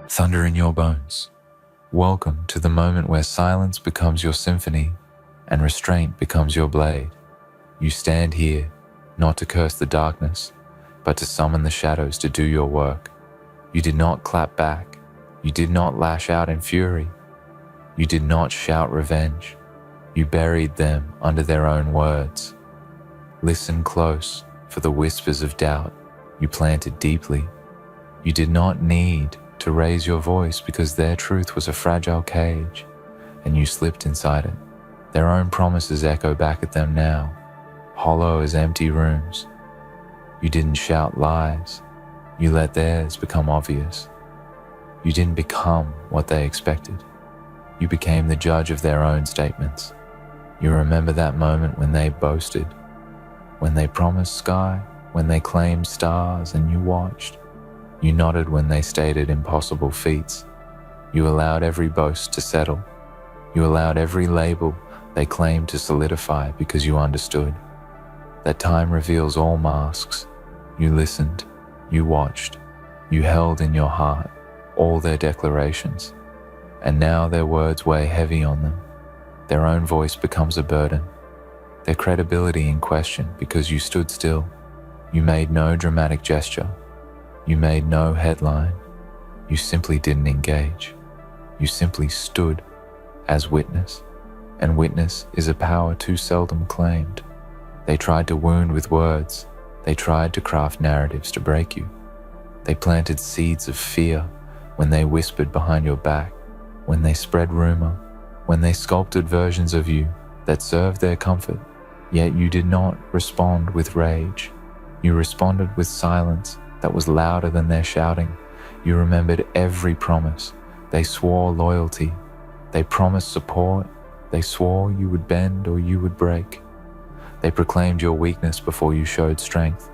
Thunder in your bones. Welcome to the moment where silence becomes your symphony and restraint becomes your blade. You stand here, not to curse the darkness, but to summon the shadows to do your work. You did not clap back. You did not lash out in fury. You did not shout revenge. You buried them under their own words. Listen close for the whispers of doubt you planted deeply. You did not need to raise your voice because their truth was a fragile cage, and you slipped inside it. Their own promises echo back at them now, hollow as empty rooms. You didn't shout lies. You let theirs become obvious. You didn't become what they expected. You became the judge of their own statements. You remember that moment when they boasted, when they promised sky, when they claimed stars and you watched. You nodded when they stated impossible feats. You allowed every boast to settle. You allowed every label they claimed to solidify because you understood that time reveals all masks. You listened, you watched, you held in your heart all their declarations, and now their words weigh heavy on them. Their own voice becomes a burden, their credibility in question because you stood still. You made no dramatic gesture. You made no headline. You simply didn't engage. You simply stood as witness, and witness is a power too seldom claimed. They tried to wound with words. They tried to craft narratives to break you. They planted seeds of fear when they whispered behind your back, when they spread rumor, when they sculpted versions of you that served their comfort. Yet you did not respond with rage. You responded with silence that was louder than their shouting. You remembered every promise. They swore loyalty. They promised support. They swore you would bend or you would break. They proclaimed your weakness before you showed strength.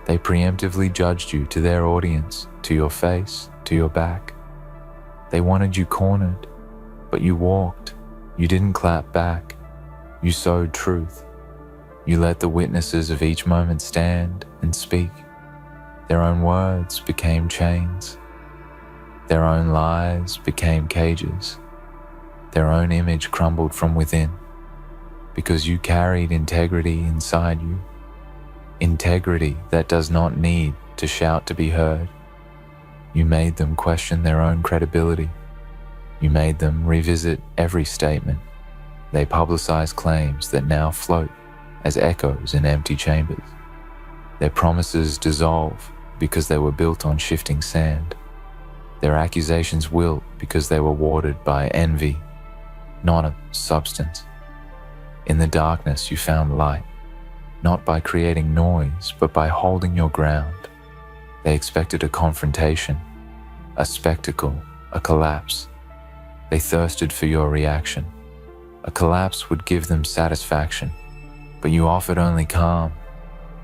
They preemptively judged you to their audience, to your face, to your back. They wanted you cornered, but you walked. You didn't clap back. You sowed truth. You let the witnesses of each moment stand and speak. Their own words became chains. Their own lies became cages. Their own image crumbled from within because you carried integrity inside you. Integrity that does not need to shout to be heard. You made them question their own credibility. You made them revisit every statement. They publicized claims that now float as echoes in empty chambers. Their promises dissolve because they were built on shifting sand. Their accusations wilt because they were watered by envy, not a substance. In the darkness you found light, not by creating noise, but by holding your ground. They expected a confrontation, a spectacle, a collapse. They thirsted for your reaction. A collapse would give them satisfaction, but you offered only calm.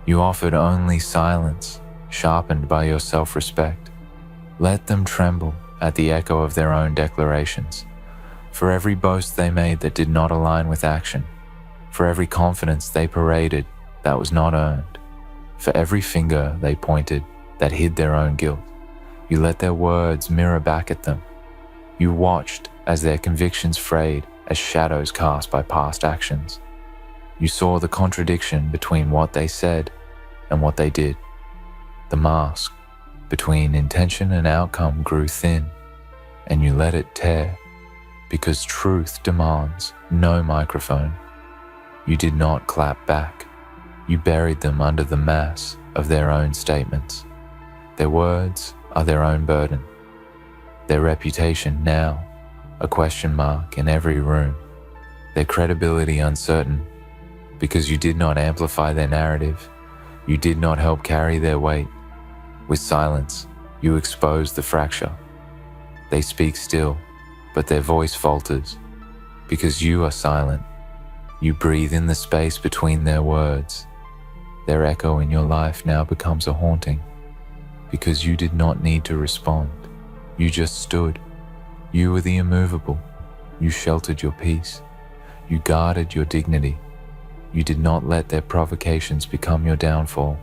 You offered only silence, sharpened by your self-respect. Let them tremble at the echo of their own declarations. For every boast they made that did not align with action, for every confidence they paraded that was not earned, for every finger they pointed that hid their own guilt, you let their words mirror back at them. You watched as their convictions frayed as shadows cast by past actions. You saw the contradiction between what they said and what they did. The mask between intention and outcome grew thin, and you let it tear, because truth demands no microphone. You did not clap back. You buried them under the mass of their own statements. Their words are their own burden. Their reputation now a question mark in every room. Their credibility uncertain because you did not amplify their narrative. You did not help carry their weight. With silence, you exposed the fracture. They speak still, but their voice falters because you are silent. You breathe in the space between their words. Their echo in your life now becomes a haunting because you did not need to respond. You just stood. You were the immovable. You sheltered your peace. You guarded your dignity. You did not let their provocations become your downfall.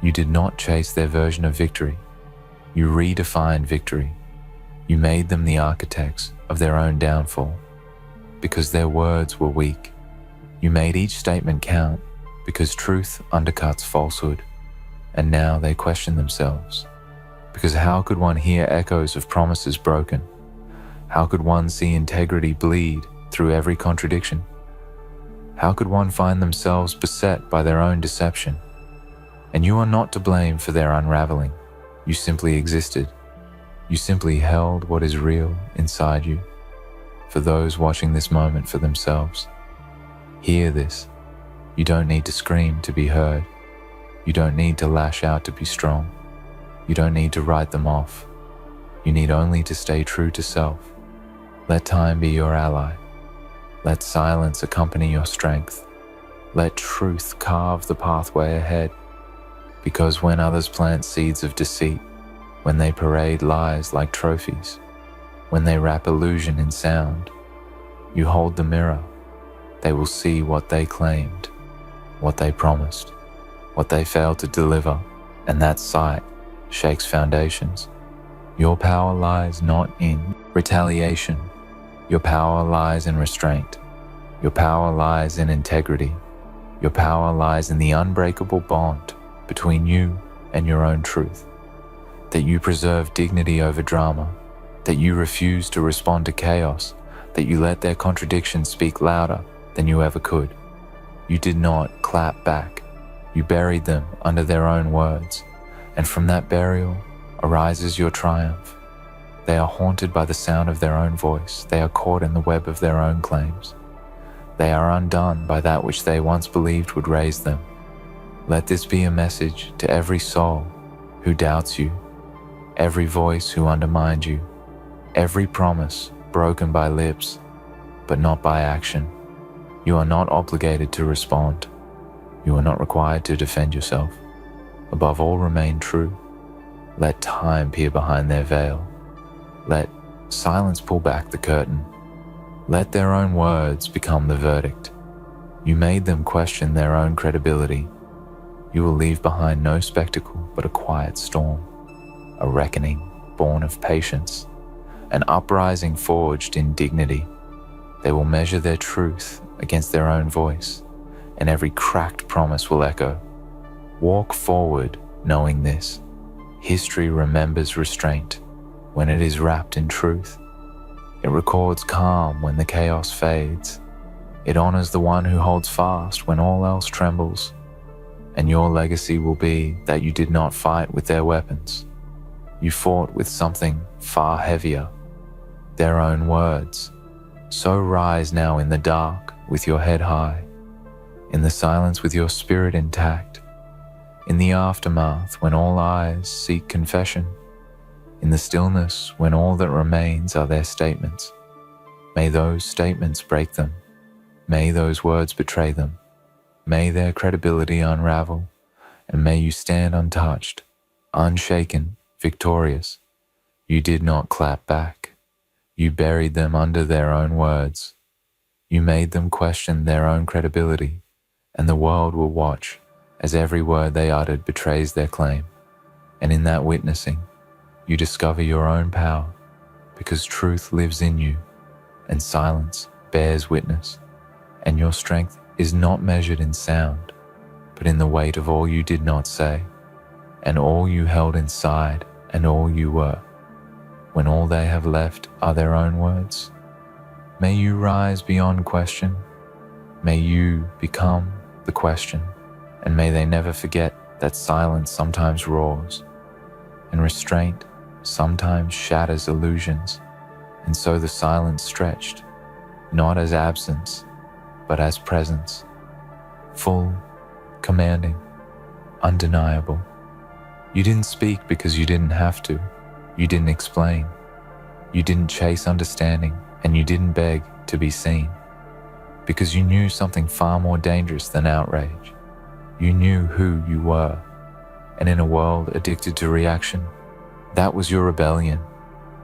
You did not chase their version of victory. You redefined victory. You made them the architects of their own downfall because their words were weak. You made each statement count because truth undercuts falsehood, and now they question themselves. Because how could one hear echoes of promises broken? How could one see integrity bleed through every contradiction? How could one find themselves beset by their own deception? And you are not to blame for their unraveling. You simply existed. You simply held what is real inside you. For those watching this moment for themselves, hear this. You don't need to scream to be heard. You don't need to lash out to be strong. You don't need to write them off. You need only to stay true to self. Let time be your ally. Let silence accompany your strength. Let truth carve the pathway ahead. Because when others plant seeds of deceit, when they parade lies like trophies, when they wrap illusion in sound, you hold the mirror. They will see what they claimed, what they promised, what they failed to deliver, and that sight shakes foundations. Your power lies not in retaliation. Your power lies in restraint. Your power lies in integrity. Your power lies in the unbreakable bond between you and your own truth. That you preserve dignity over drama. That you refuse to respond to chaos. That you let their contradictions speak louder than you ever could. You did not clap back. You buried them under their own words. And from that burial arises your triumph. They are haunted by the sound of their own voice. They are caught in the web of their own claims. They are undone by that which they once believed would raise them. Let this be a message to every soul who doubts you, every voice who undermined you, every promise broken by lips, but not by action. You are not obligated to respond. You are not required to defend yourself. Above all, remain true. Let time peer behind their veil. Let silence pull back the curtain. Let their own words become the verdict. You made them question their own credibility. You will leave behind no spectacle but a quiet storm, a reckoning born of patience, an uprising forged in dignity. They will measure their truth against their own voice, and every cracked promise will echo. Walk forward knowing this. History remembers restraint when it is wrapped in truth. It records calm when the chaos fades. It honors the one who holds fast when all else trembles. And your legacy will be that you did not fight with their weapons. You fought with something far heavier, their own words. So rise now in the dark with your head high, in the silence with your spirit intact, in the aftermath when all eyes seek confession, in the stillness when all that remains are their statements. May those statements break them. May those words betray them. May their credibility unravel, and may you stand untouched, unshaken, victorious. You did not clap back. You buried them under their own words. You made them question their own credibility, and the world will watch as every word they uttered betrays their claim. And in that witnessing, you discover your own power, because truth lives in you, and silence bears witness, and your strength is not measured in sound, but in the weight of all you did not say, and all you held inside, and all you were, when all they have left are their own words. May you rise beyond question. May you become the question, and may they never forget that silence sometimes roars, and restraint sometimes shatters illusions, and so the silence stretched, not as absence, but as presence, full, commanding, undeniable. You didn't speak because you didn't have to. You didn't explain. You didn't chase understanding, and you didn't beg to be seen, because you knew something far more dangerous than outrage. You knew who you were, and in a world addicted to reaction, that was your rebellion.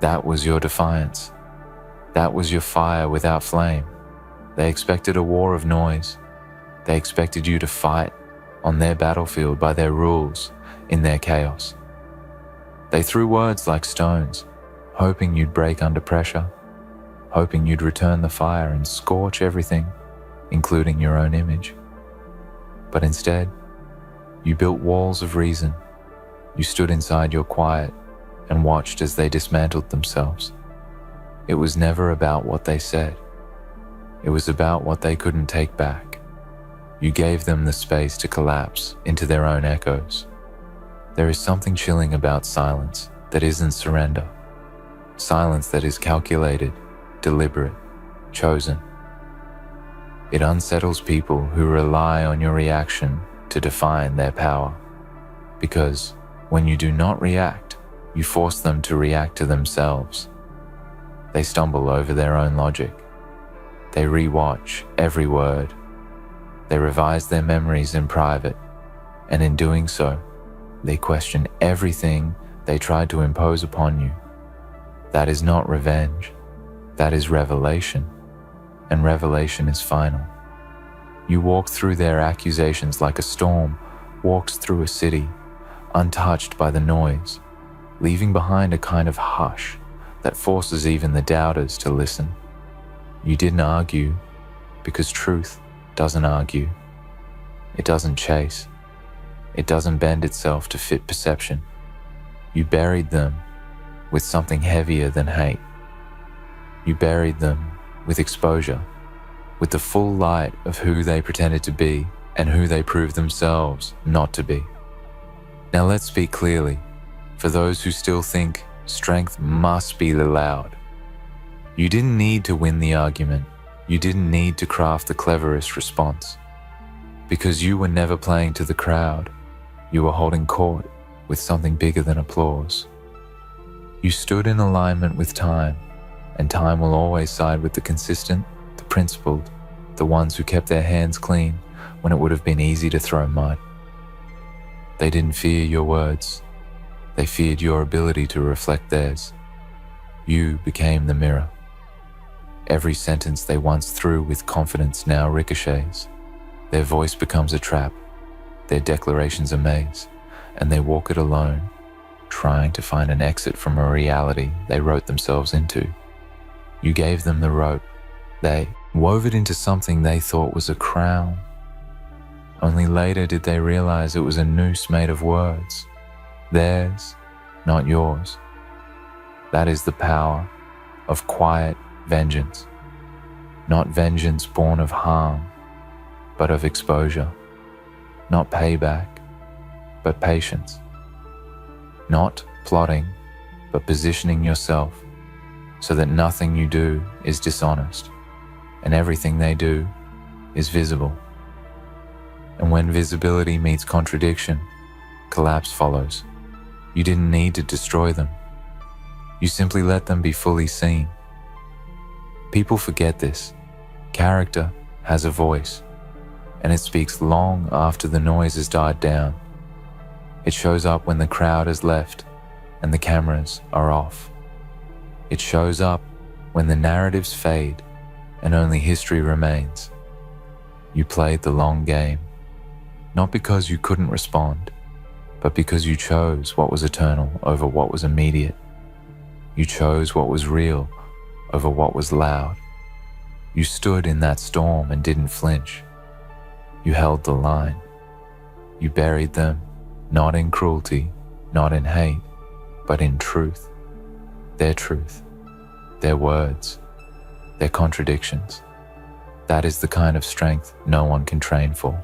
That was your defiance. That was your fire without flame. They expected a war of noise. They expected you to fight on their battlefield by their rules, in their chaos. They threw words like stones, hoping you'd break under pressure, hoping you'd return the fire and scorch everything, including your own image. But instead, you built walls of reason. You stood inside your quiet and watched as they dismantled themselves. It was never about what they said. It was about what they couldn't take back. You gave them the space to collapse into their own echoes. There is something chilling about silence that isn't surrender. Silence that is calculated, deliberate, chosen. It unsettles people who rely on your reaction to define their power. Because when you do not react, you force them to react to themselves. They stumble over their own logic. They rewatch every word. They revise their memories in private, and in doing so, they question everything they tried to impose upon you. That is not revenge. That is revelation, and revelation is final. You walk through their accusations like a storm walks through a city, untouched by the noise, leaving behind a kind of hush that forces even the doubters to listen. You didn't argue because truth doesn't argue. It doesn't chase. It doesn't bend itself to fit perception. You buried them with something heavier than hate. You buried them with exposure, with the full light of who they pretended to be and who they proved themselves not to be. Now let's speak clearly, for those who still think strength must be loud. You didn't need to win the argument. You didn't need to craft the cleverest response. Because you were never playing to the crowd. You were holding court with something bigger than applause. You stood in alignment with time, and time will always side with the consistent, the principled, the ones who kept their hands clean when it would have been easy to throw mud. They didn't fear your words. They feared your ability to reflect theirs. You became the mirror. Every sentence they once threw with confidence now ricochets. Their voice becomes a trap, their declarations a maze, and they walk it alone, trying to find an exit from a reality they wrote themselves into. You gave them the rope. They wove it into something they thought was a crown. Only later did they realize it was a noose made of words. Theirs, not yours. That is the power of quiet vengeance. Not vengeance born of harm, but of exposure. Not payback, but patience. Not plotting, but positioning yourself so that nothing you do is dishonest and everything they do is visible. And when visibility meets contradiction, collapse follows. You didn't need to destroy them. You simply let them be fully seen. People forget this. Character has a voice, and it speaks long after the noise has died down. It shows up when the crowd has left and the cameras are off. It shows up when the narratives fade and only history remains. You played the long game, not because you couldn't respond, but because you chose what was eternal over what was immediate. You chose what was real over what was loud. You stood in that storm and didn't flinch. You held the line. You buried them, not in cruelty, not in hate, but in truth. Their words, their contradictions. That is the kind of strength no one can train for,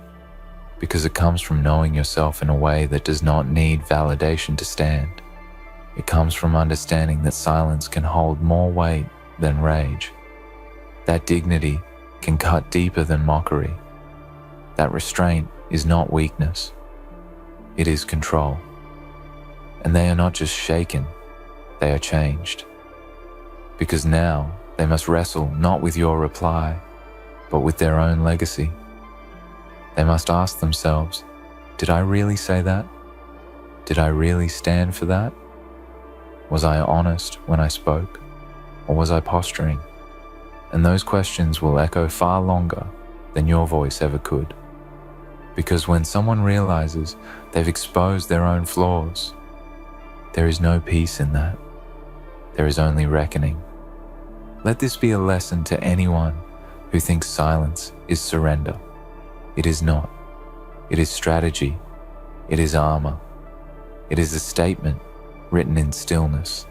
because it comes from knowing yourself in a way that does not need validation to stand. It comes from understanding that silence can hold more weight than rage. That dignity can cut deeper than mockery. That restraint is not weakness. It is control. And they are not just shaken, they are changed. Because now they must wrestle not with your reply, but with their own legacy. They must ask themselves, did I really say that? Did I really stand for that? Was I honest when I spoke, or was I posturing? And those questions will echo far longer than your voice ever could. Because when someone realizes they've exposed their own flaws, there is no peace in that. there is only reckoning. Let this be a lesson to anyone who thinks silence is surrender. It is not. It is strategy. It is armor. It is a statement written in stillness.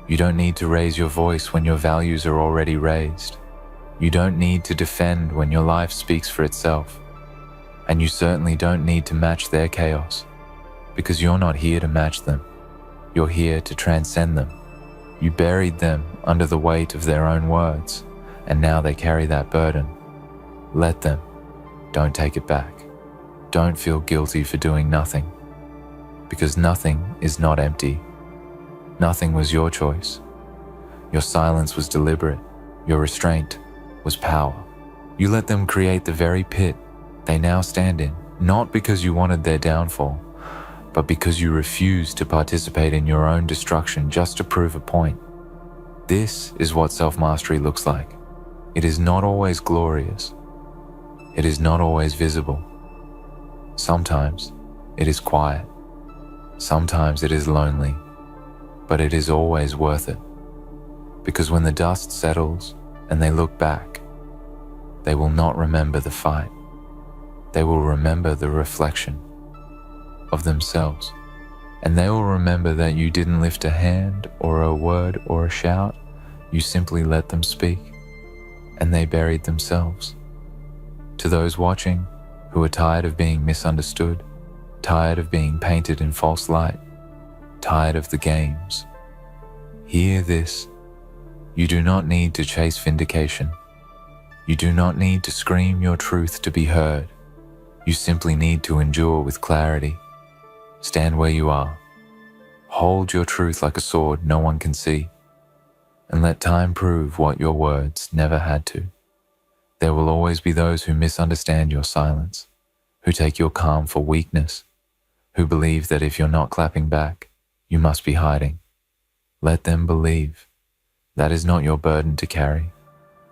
You don't need to raise your voice when your values are already raised. You don't need to defend when your life speaks for itself. And you certainly don't need to match their chaos, because you're not here to match them. You're here to transcend them. You buried them under the weight of their own words, and now they carry that burden. Let them. Don't take it back. Don't feel guilty for doing nothing, because nothing is not empty. Nothing was your choice. Your silence was deliberate. Your restraint was power. You let them create the very pit they now stand in, not because you wanted their downfall, but because you refused to participate in your own destruction just to prove a point. This is what self-mastery looks like. It is not always glorious. It is not always visible. Sometimes it is quiet. Sometimes it is lonely, but it is always worth it. Because when the dust settles and they look back, they will not remember the fight. They will remember the reflection of themselves. And they will remember that you didn't lift a hand or a word or a shout. You simply let them speak, and they buried themselves. To those watching who are tired of being misunderstood, tired of being painted in false light, tired of the games, hear this. You do not need to chase vindication. You do not need to scream your truth to be heard. You simply need to endure with clarity. Stand where you are. Hold your truth like a sword no one can see, and let time prove what your words never had to. There will always be those who misunderstand your silence, who take your calm for weakness, who believe that if you're not clapping back, you must be hiding. Let them believe. That is not your burden to carry.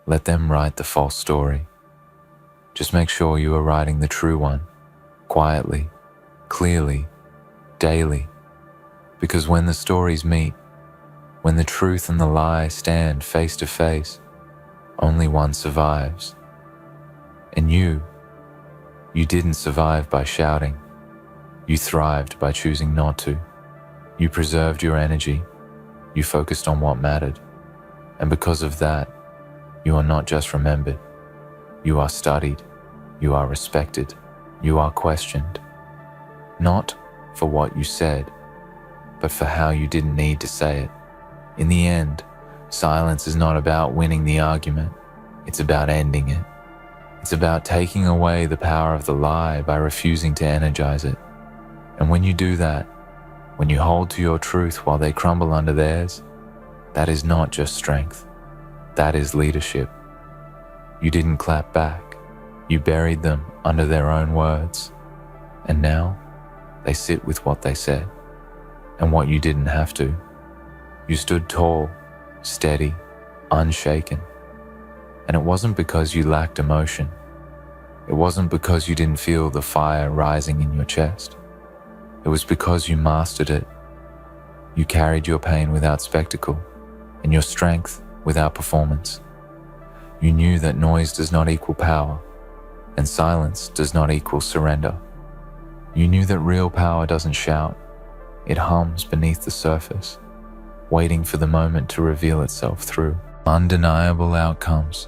Let them write the false story. Just make sure you are writing the true one, quietly, clearly, daily. Because when the stories meet, when the truth and the lie stand face to face, only one survives. And you didn't survive by shouting. You thrived by choosing not to. You preserved your energy. You focused on what mattered. And because of that, you are not just remembered. You are studied. You are respected. You are questioned. Not for what you said, but for how you didn't need to say it. In the end, silence is not about winning the argument. It's about ending it. It's about taking away the power of the lie by refusing to energize it. And when you do that, when you hold to your truth while they crumble under theirs, that is not just strength. That is leadership. You didn't clap back. You buried them under their own words. And now, they sit with what they said, and what you didn't have to. You stood tall, steady, unshaken. And it wasn't because you lacked emotion. It wasn't because you didn't feel the fire rising in your chest. It was because you mastered it. You carried your pain without spectacle, and your strength without performance. You knew that noise does not equal power, and silence does not equal surrender. You knew that real power doesn't shout. It hums beneath the surface, waiting for the moment to reveal itself through undeniable outcomes,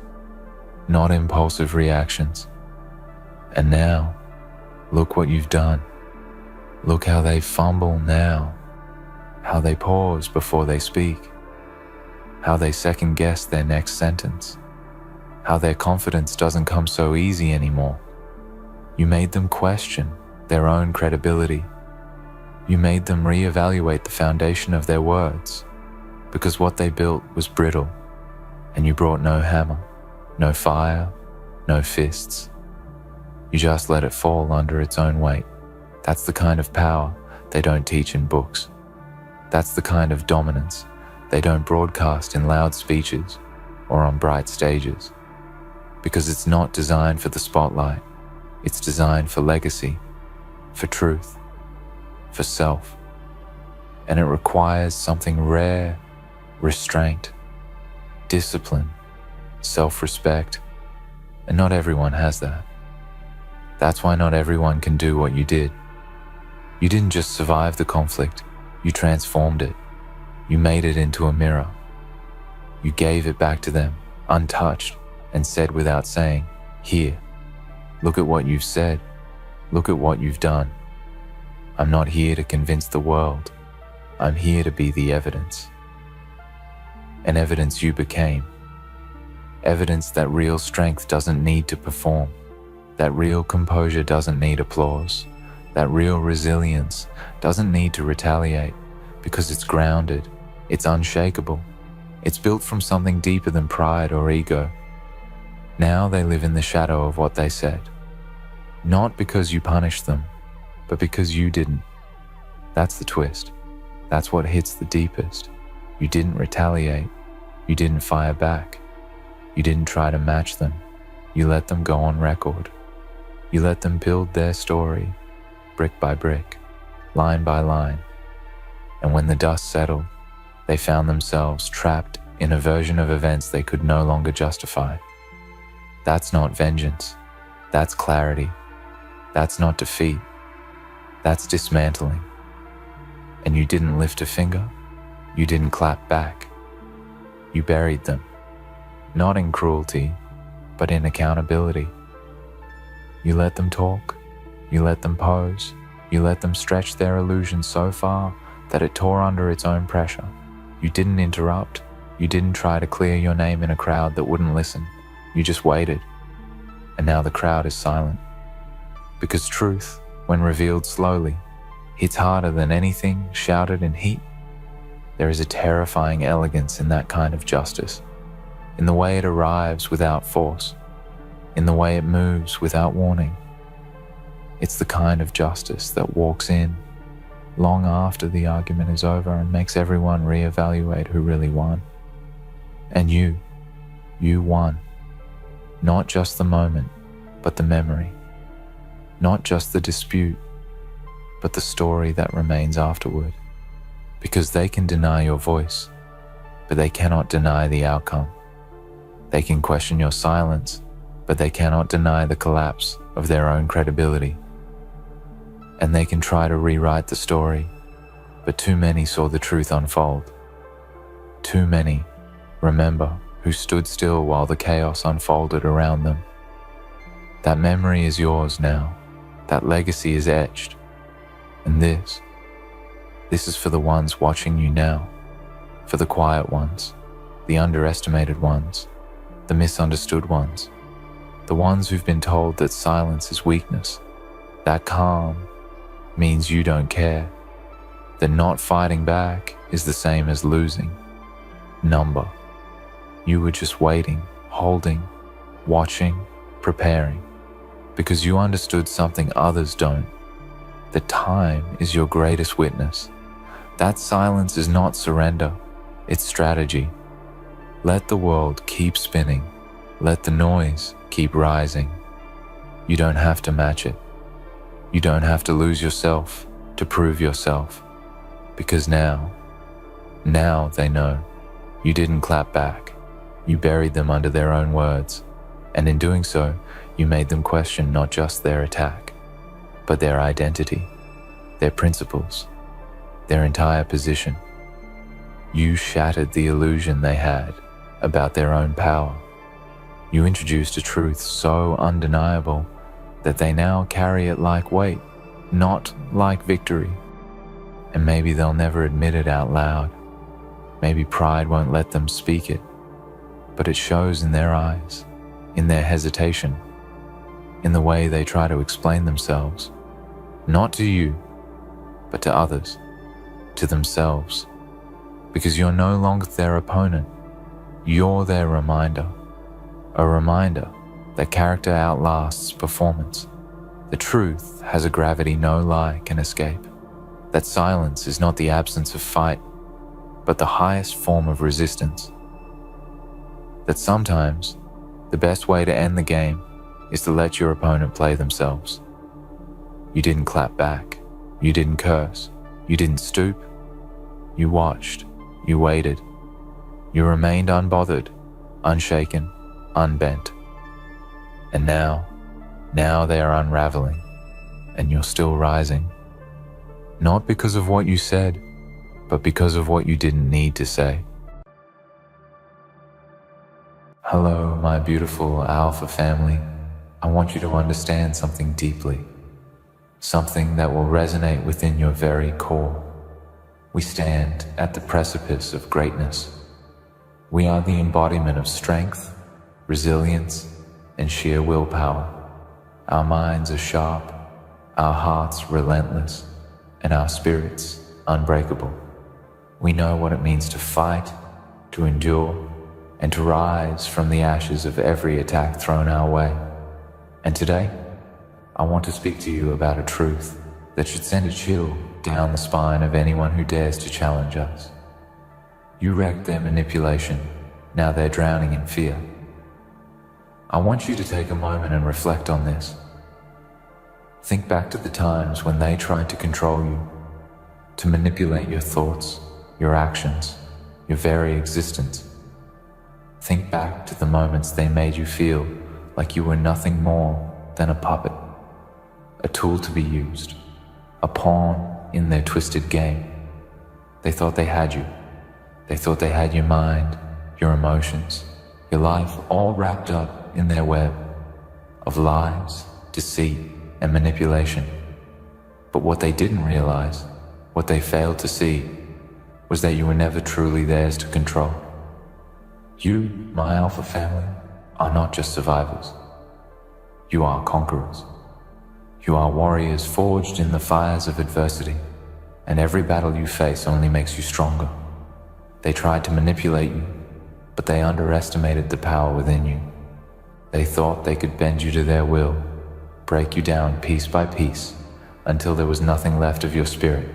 not impulsive reactions. And now, look what you've done. Look how they fumble now, how they pause before they speak, how they second-guess their next sentence, how their confidence doesn't come so easy anymore. You made them question their own credibility. You made them reevaluate the foundation of their words, because what they built was brittle, and you brought no hammer, no fire, no fists. You just let it fall under its own weight. That's the kind of power they don't teach in books. That's the kind of dominance they don't broadcast in loud speeches or on bright stages. Because it's not designed for the spotlight. It's designed for legacy, for truth, for self. And it requires something rare, restraint, discipline, self-respect, and not everyone has that. That's why not everyone can do what you did. You didn't just survive the conflict, you transformed it. You made it into a mirror. You gave it back to them, untouched, and said without saying, "Here, look at what you've said. Look at what you've done. I'm not here to convince the world. I'm here to be the evidence." And evidence you became. Evidence that real strength doesn't need to perform, that real composure doesn't need applause, that real resilience doesn't need to retaliate, because it's grounded, it's unshakable, it's built from something deeper than pride or ego. Now they live in the shadow of what they said, not because you punished them, but because you didn't. That's the twist. That's what hits the deepest. You didn't retaliate. You didn't fire back. You didn't try to match them. You let them go on record. You let them build their story, brick by brick, line by line. And when the dust settled, they found themselves trapped in a version of events they could no longer justify. That's not vengeance. That's clarity. That's not defeat. That's dismantling. And you didn't lift a finger. You didn't clap back. You buried them, not in cruelty, but in accountability. You let them talk. You let them pose. You let them stretch their illusion so far that it tore under its own pressure. You didn't interrupt. You didn't try to clear your name in a crowd that wouldn't listen. You just waited. And now the crowd is silent. Because truth, when revealed slowly, hits harder than anything shouted in heat. There is a terrifying elegance in that kind of justice, in the way it arrives without force, in the way it moves without warning. It's the kind of justice that walks in long after the argument is over and makes everyone reevaluate who really won. And you won. Not just the moment, but the memory. Not just the dispute, but the story that remains afterward. Because they can deny your voice, but they cannot deny the outcome. They can question your silence, but they cannot deny the collapse of their own credibility. And they can try to rewrite the story, but too many saw the truth unfold. Too many, remember, who stood still while the chaos unfolded around them. That memory is yours now. That legacy is etched. And this is for the ones watching you now, for the quiet ones, the underestimated ones, the misunderstood ones, the ones who've been told that silence is weakness, that calm means you don't care, that not fighting back is the same as losing. Number. You were just waiting, holding, watching, preparing, because you understood something others don't. That time is your greatest witness. That silence is not surrender, it's strategy. Let the world keep spinning. Let the noise keep rising. You don't have to match it. You don't have to lose yourself to prove yourself. Because now they know. You didn't clap back. You buried them under their own words. And in doing so, you made them question not just their attack, but their identity, their principles, their entire position. You shattered the illusion they had about their own power. You introduced a truth so undeniable that they now carry it like weight, not like victory. And maybe they'll never admit it out loud. Maybe pride won't let them speak it, but it shows in their eyes, in their hesitation, in the way they try to explain themselves, not to you, but to others, to themselves, because you're no longer their opponent, you're their reminder, a reminder that character outlasts performance. The truth has a gravity no lie can escape, that silence is not the absence of fight, but the highest form of resistance, that sometimes the best way to end the game is to let your opponent play themselves. You didn't clap back, you didn't curse, you didn't stoop, you watched, you waited, You remained unbothered, unshaken, unbent. And now they are unraveling, and you're still rising. Not because of what you said, but because of what you didn't need to say. Hello, my beautiful Alpha family. I want you to understand something deeply, something that will resonate within your very core. We stand at the precipice of greatness. We are the embodiment of strength, resilience, and sheer willpower. Our minds are sharp, our hearts relentless, and our spirits unbreakable. We know what it means to fight, to endure, and to rise from the ashes of every attack thrown our way. And today, I want to speak to you about a truth that should send a chill down the spine of anyone who dares to challenge us. You wrecked their manipulation, now they're drowning in fear. I want you to take a moment and reflect on this. Think back to the times when they tried to control you, to manipulate your thoughts, your actions, your very existence. Think back to the moments they made you feel like you were nothing more than a puppet, a tool to be used, a pawn in their twisted game. They thought they had you. They thought they had your mind, your emotions, your life all wrapped up in their web of lies, deceit, and manipulation. But what they didn't realize, what they failed to see, was that you were never truly theirs to control. You, my Alpha family, are not just survivors. You are conquerors. You are warriors forged in the fires of adversity, and every battle you face only makes you stronger. They tried to manipulate you, but they underestimated the power within you. They thought they could bend you to their will, break you down piece by piece, until there was nothing left of your spirit.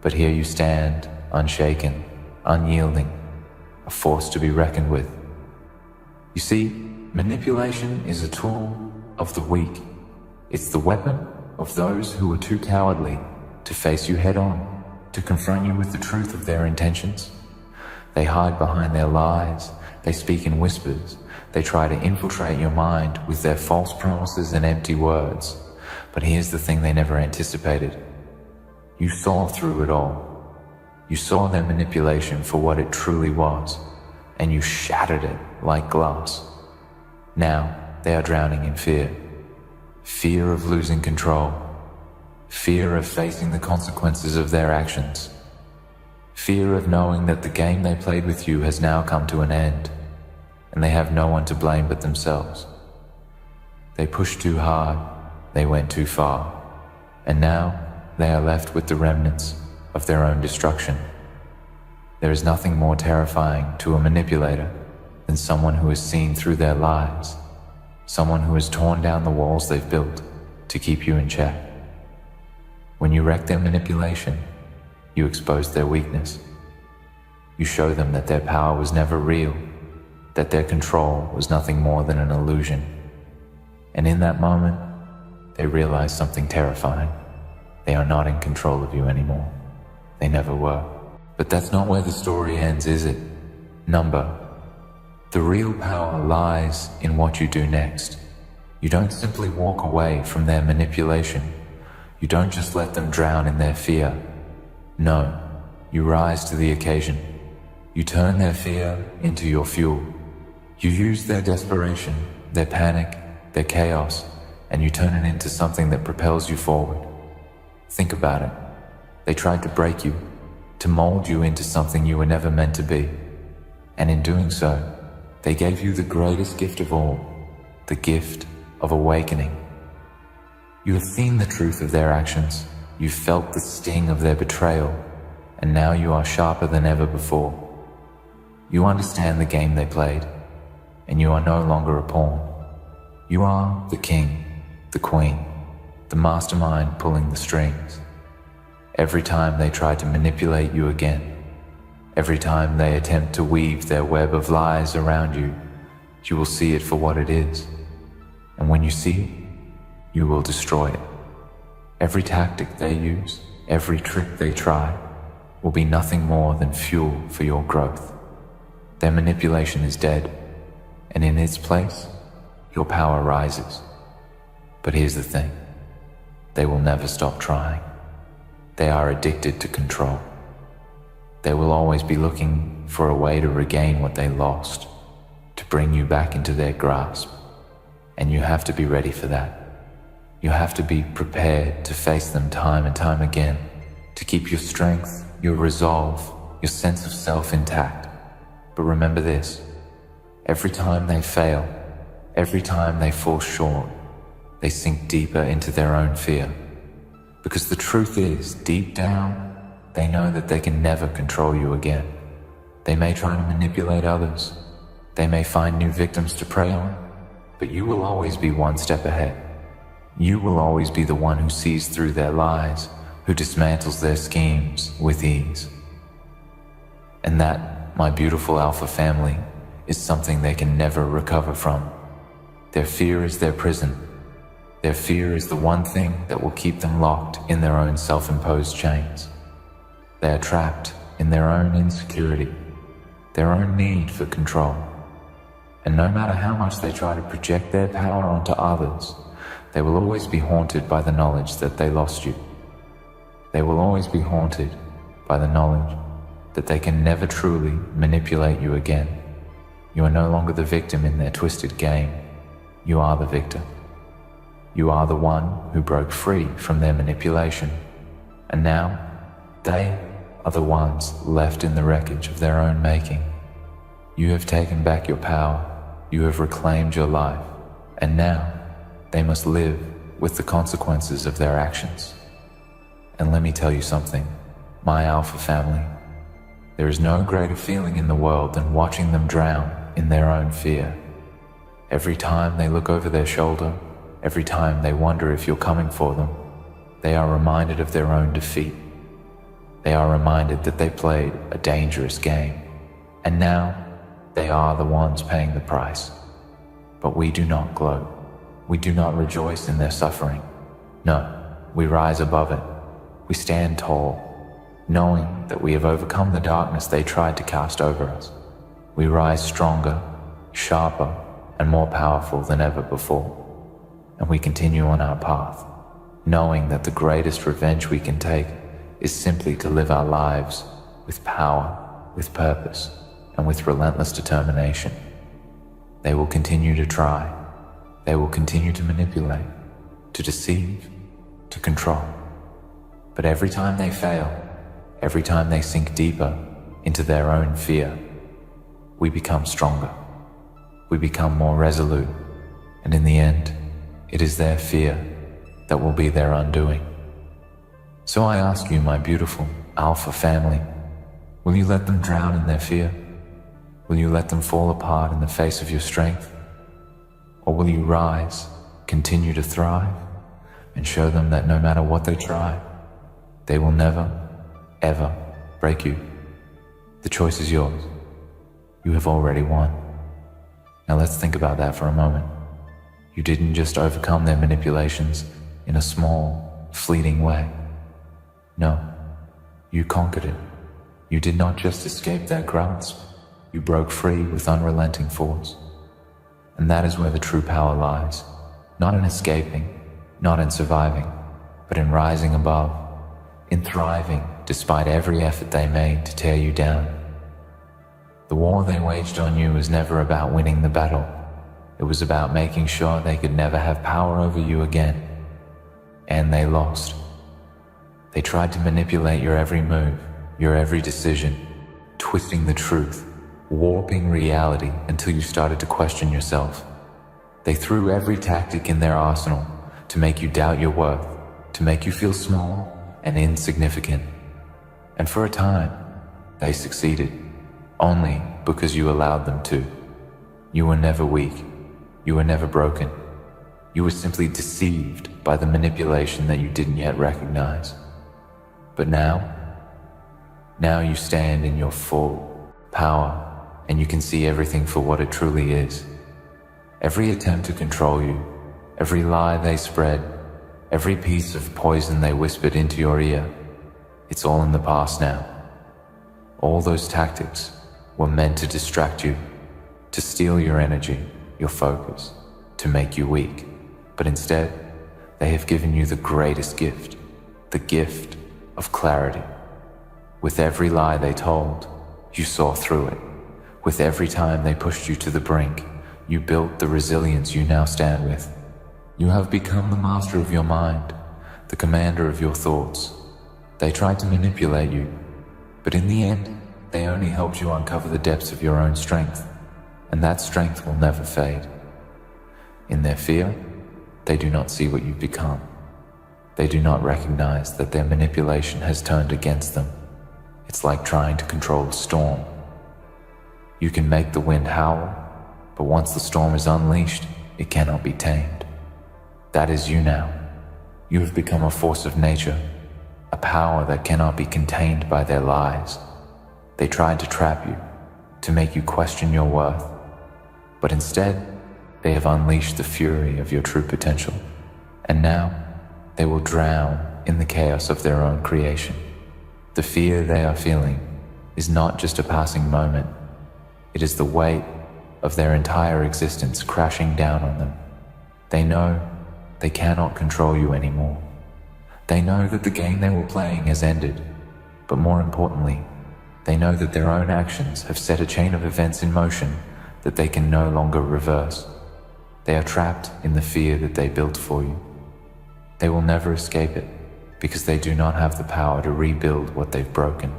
But here you stand, unshaken, unyielding, a force to be reckoned with. You see, manipulation is a tool of the weak. It's the weapon of those who are too cowardly to face you head on, to confront you with the truth of their intentions. They hide behind their lies, they speak in whispers, they try to infiltrate your mind with their false promises and empty words. But here's the thing they never anticipated. You saw through it all. You saw their manipulation for what it truly was, and you shattered it like glass. Now they are drowning in fear. Fear of losing control. Fear of facing the consequences of their actions. Fear of knowing that the game they played with you has now come to an end, and they have no one to blame but themselves. They pushed too hard, they went too far, and now they are left with the remnants of their own destruction. There is nothing more terrifying to a manipulator than someone who has seen through their lies, someone who has torn down the walls they've built to keep you in check. When you wreck their manipulation, you expose their weakness. You show them that their power was never real, that their control was nothing more than an illusion. And in that moment, they realize something terrifying. They are not in control of you anymore. They never were. But that's not where the story ends, is it? Number. The real power lies in what you do next. You don't simply walk away from their manipulation. You don't just let them drown in their fear. No, you rise to the occasion. You turn their fear into your fuel. You use their desperation, their panic, their chaos, and you turn it into something that propels you forward. Think about it. They tried to break you, to mold you into something you were never meant to be. And in doing so, they gave you the greatest gift of all, the gift of awakening. You have seen the truth of their actions. You felt the sting of their betrayal, and now you are sharper than ever before. You understand the game they played, and you are no longer a pawn. You are the king, the queen, the mastermind pulling the strings. Every time they try to manipulate you again, every time they attempt to weave their web of lies around you, you will see it for what it is. And when you see it, you will destroy it. Every tactic they use, every trick they try, will be nothing more than fuel for your growth. Their manipulation is dead, and in its place, your power rises. But here's the thing, they will never stop trying. They are addicted to control. They will always be looking for a way to regain what they lost, to bring you back into their grasp. And you have to be ready for that. You have to be prepared to face them time and time again, to keep your strength, your resolve, your sense of self intact. But remember this, every time they fail, every time they fall short, they sink deeper into their own fear. Because the truth is, deep down, they know that they can never control you again. They may try to manipulate others. They may find new victims to prey on, but you will always be one step ahead. You will always be the one who sees through their lies, who dismantles their schemes with ease. And that, my beautiful alpha family, is something they can never recover from. Their fear is their prison. Their fear is the one thing that will keep them locked in their own self-imposed chains. They are trapped in their own insecurity, their own need for control. And no matter how much they try to project their power onto others, they will always be haunted by the knowledge that they lost you. They will always be haunted by the knowledge that they can never truly manipulate you again. You are no longer the victim in their twisted game. You are the victor. You are the one who broke free from their manipulation. And now, they are the ones left in the wreckage of their own making. You have taken back your power. You have reclaimed your life. And now, they must live with the consequences of their actions. And let me tell you something, my alpha family. There is no greater feeling in the world than watching them drown in their own fear. Every time they look over their shoulder, every time they wonder if you're coming for them, they are reminded of their own defeat. They are reminded that they played a dangerous game, and now they are the ones paying the price. But we do not gloat. We do not rejoice in their suffering. No, we rise above it. We stand tall, knowing that we have overcome the darkness they tried to cast over us. We rise stronger, sharper, and more powerful than ever before. And we continue on our path, knowing that the greatest revenge we can take is simply to live our lives with power, with purpose, and with relentless determination. They will continue to try. They will continue to manipulate, to deceive, to control. But every time they fail, every time they sink deeper into their own fear, we become stronger. We become more resolute, and in the end, it is their fear that will be their undoing. So I ask you, my beautiful alpha family, will you let them drown in their fear? Will you let them fall apart in the face of your strength? Or will you rise, continue to thrive, and show them that no matter what they try, they will never, ever break you? The choice is yours. You have already won. Now let's think about that for a moment. You didn't just overcome their manipulations in a small, fleeting way. No, you conquered it. You did not just escape their grasp. You broke free with unrelenting force. And that is where the true power lies. Not in escaping, not in surviving, but in rising above, in thriving despite every effort they made to tear you down. The war they waged on you was never about winning the battle. It was about making sure they could never have power over you again. And they lost. They tried to manipulate your every move, your every decision, twisting the truth, warping reality until you started to question yourself. They threw every tactic in their arsenal to make you doubt your worth, to make you feel small and insignificant. And for a time, they succeeded, only because you allowed them to. You were never weak. You were never broken. You were simply deceived by the manipulation that you didn't yet recognize. But now you stand in your full power, and you can see everything for what it truly is. Every attempt to control you, every lie they spread, every piece of poison they whispered into your ear, it's all in the past now. All those tactics, were meant to distract you, to steal your energy, your focus, to make you weak. But instead, they have given you the greatest gift, the gift of clarity. With every lie they told, you saw through it. With every time they pushed you to the brink, you built the resilience you now stand with. You have become the master of your mind, the commander of your thoughts. They tried to manipulate you, but in the end, they only helped you uncover the depths of your own strength, and that strength will never fade. In their fear, they do not see what you've become. They do not recognize that their manipulation has turned against them. It's like trying to control a storm. You can make the wind howl, but once the storm is unleashed, it cannot be tamed. That is you now. You have become a force of nature, a power that cannot be contained by their lies. They tried to trap you, to make you question your worth, but instead, they have unleashed the fury of your true potential, and now they will drown in the chaos of their own creation. The fear they are feeling is not just a passing moment, it is the weight of their entire existence crashing down on them. They know they cannot control you anymore. They know that the game they were playing has ended, but more importantly, they know that their own actions have set a chain of events in motion that they can no longer reverse. They are trapped in the fear that they built for you. They will never escape it because they do not have the power to rebuild what they've broken.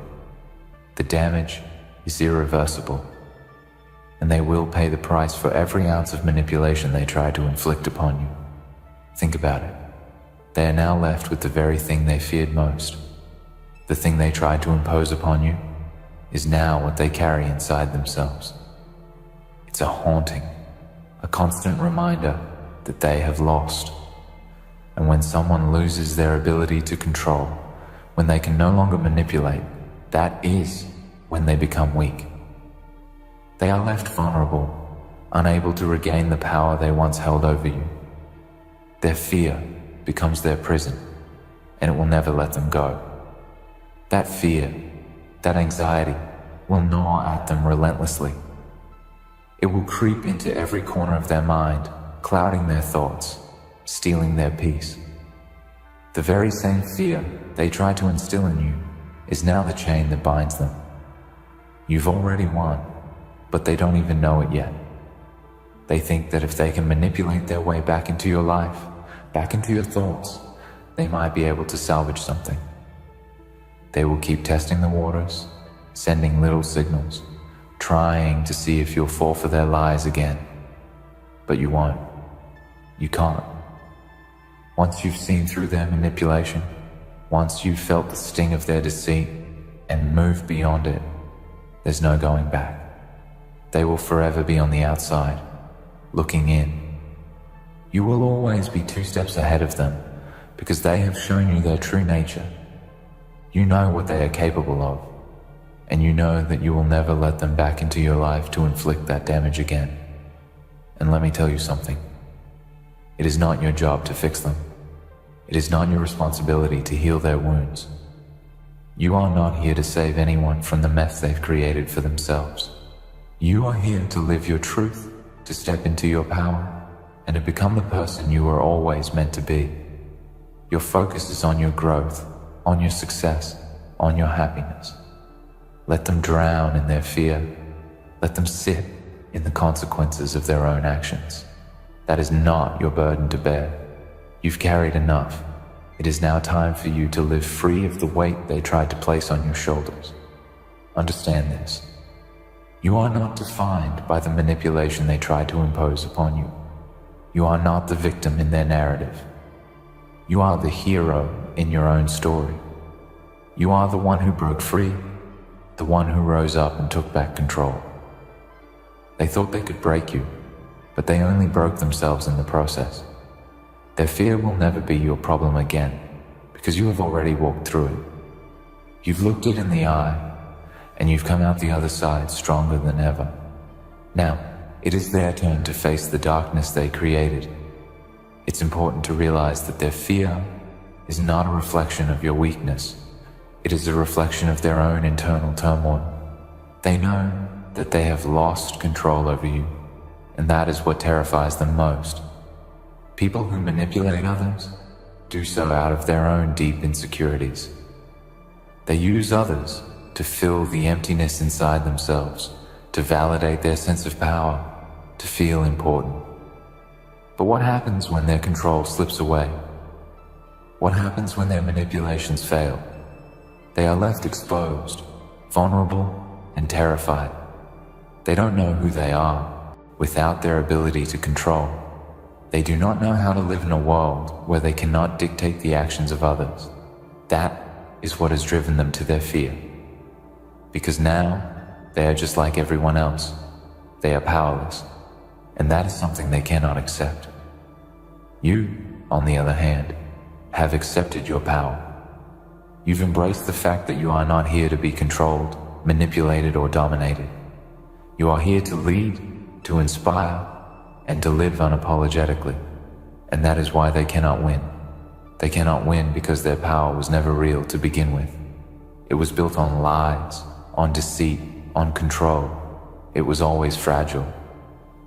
The damage is irreversible, and they will pay the price for every ounce of manipulation they try to inflict upon you. Think about it. They are now left with the very thing they feared most. The thing they tried to impose upon you is now what they carry inside themselves. It's a haunting, a constant reminder that they have lost. And when someone loses their ability to control, when they can no longer manipulate, that is when they become weak. They are left vulnerable, unable to regain the power they once held over you. Their fear becomes their prison, and it will never let them go. That fear, that anxiety, will gnaw at them relentlessly. It will creep into every corner of their mind, clouding their thoughts, stealing their peace. The very same fear they tried to instill in you is now the chain that binds them. You've already won, but they don't even know it yet. They think that if they can manipulate their way back into your life, back into your thoughts, they might be able to salvage something. They will keep testing the waters, sending little signals, trying to see if you'll fall for their lies again. But you won't. You can't. Once you've seen through their manipulation, once you've felt the sting of their deceit and moved beyond it, there's no going back. They will forever be on the outside, looking in. You will always be 2 steps ahead of them because they have shown you their true nature. You know what they are capable of, and you know that you will never let them back into your life to inflict that damage again. And let me tell you something. It is not your job to fix them. It is not your responsibility to heal their wounds. You are not here to save anyone from the mess they've created for themselves. You are here to live your truth, to step into your power, and to become the person you were always meant to be. Your focus is on your growth, on your success, on your happiness. Let them drown in their fear. Let them sit in the consequences of their own actions. That is not your burden to bear. You've carried enough. It is now time for you to live free of the weight they tried to place on your shoulders. Understand this. You are not defined by the manipulation they tried to impose upon you. You are not the victim in their narrative. You are the hero in your own story. You are the one who broke free, the one who rose up and took back control. They thought they could break you, but they only broke themselves in the process. Their fear will never be your problem again, because you have already walked through it. You've looked it in the eye, and you've come out the other side stronger than ever. Now, it is their turn to face the darkness they created. It's important to realize that their fear is not a reflection of your weakness. It is a reflection of their own internal turmoil. They know that they have lost control over you, and that is what terrifies them most. People who manipulate others do so out of their own deep insecurities. They use others to fill the emptiness inside themselves, to validate their sense of power, to feel important. But what happens when their control slips away? What happens when their manipulations fail? They are left exposed, vulnerable, and terrified. They don't know who they are without their ability to control. They do not know how to live in a world where they cannot dictate the actions of others. That is what has driven them to their fear. Because now, they are just like everyone else. They are powerless, and that is something they cannot accept. You, on the other hand, have accepted your power. You've embraced the fact that you are not here to be controlled, manipulated, or dominated. You are here to lead, to inspire, and to live unapologetically. And that is why they cannot win. They cannot win because their power was never real to begin with. It was built on lies, on deceit, on control. It was always fragile.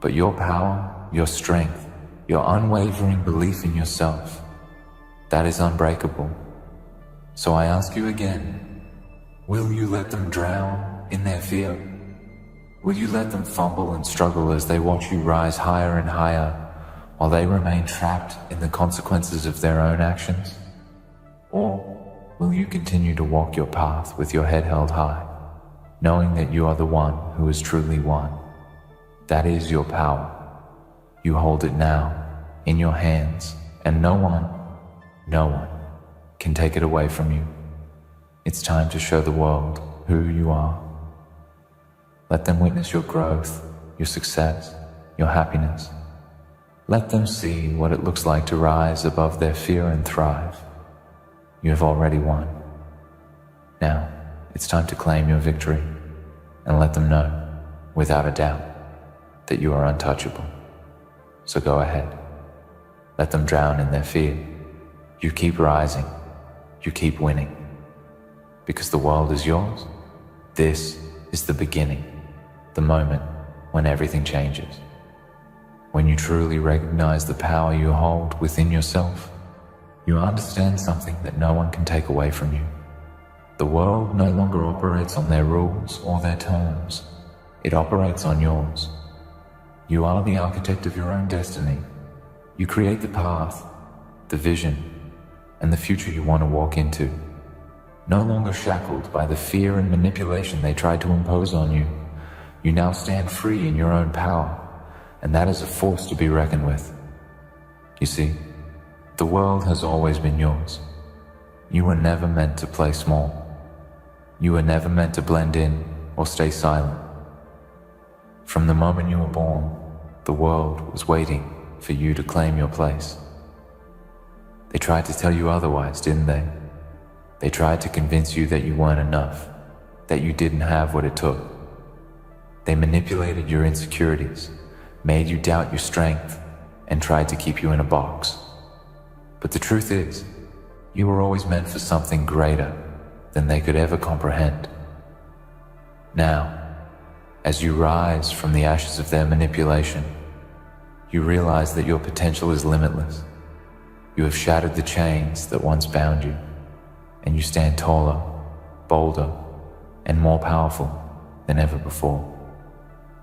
But your power, your strength, your unwavering belief in yourself, that is unbreakable. So I ask you again, will you let them drown in their fear? Will you let them fumble and struggle as they watch you rise higher and higher while they remain trapped in the consequences of their own actions? Or will you continue to walk your path with your head held high, knowing that you are the one who is truly won? That is your power. You hold it now, in your hands, and no one can take it away from you. It's time to show the world who you are. Let them witness your growth, your success, your happiness. Let them see what it looks like to rise above their fear and thrive. You have already won. Now, it's time to claim your victory and let them know, without a doubt, that you are untouchable. So go ahead. Let them drown in their fear. You keep rising. You keep winning. Because the world is yours. This is the beginning, the moment when everything changes. When you truly recognize the power you hold within yourself, you understand something that no one can take away from you. The world no longer operates on their rules or their terms. It operates on yours. You are the architect of your own destiny. You create the path, the vision, and the future you want to walk into. No longer shackled by the fear and manipulation they tried to impose on you, you now stand free in your own power, and that is a force to be reckoned with. You see, the world has always been yours. You were never meant to play small. You were never meant to blend in or stay silent. From the moment you were born, the world was waiting for you to claim your place. They tried to tell you otherwise, didn't they? They tried to convince you that you weren't enough, that you didn't have what it took. They manipulated your insecurities, made you doubt your strength, and tried to keep you in a box. But the truth is, you were always meant for something greater than they could ever comprehend. Now, as you rise from the ashes of their manipulation, you realize that your potential is limitless. You have shattered the chains that once bound you, and you stand taller, bolder, and more powerful than ever before.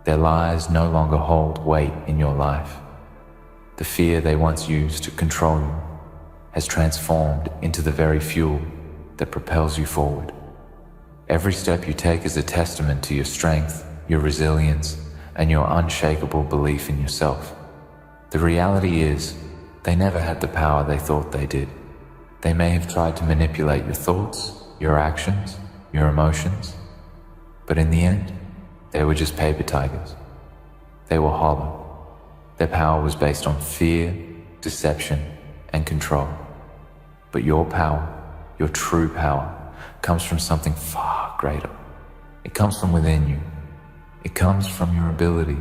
Their lies no longer hold weight in your life. The fear they once used to control you has transformed into the very fuel that propels you forward. Every step you take is a testament to your strength, your resilience, and your unshakable belief in yourself. The reality is, they never had the power they thought they did. They may have tried to manipulate your thoughts, your actions, your emotions, but in the end, they were just paper tigers. They were hollow. Their power was based on fear, deception, and control. But your power, your true power, comes from something far greater. It comes from within you. It comes from your ability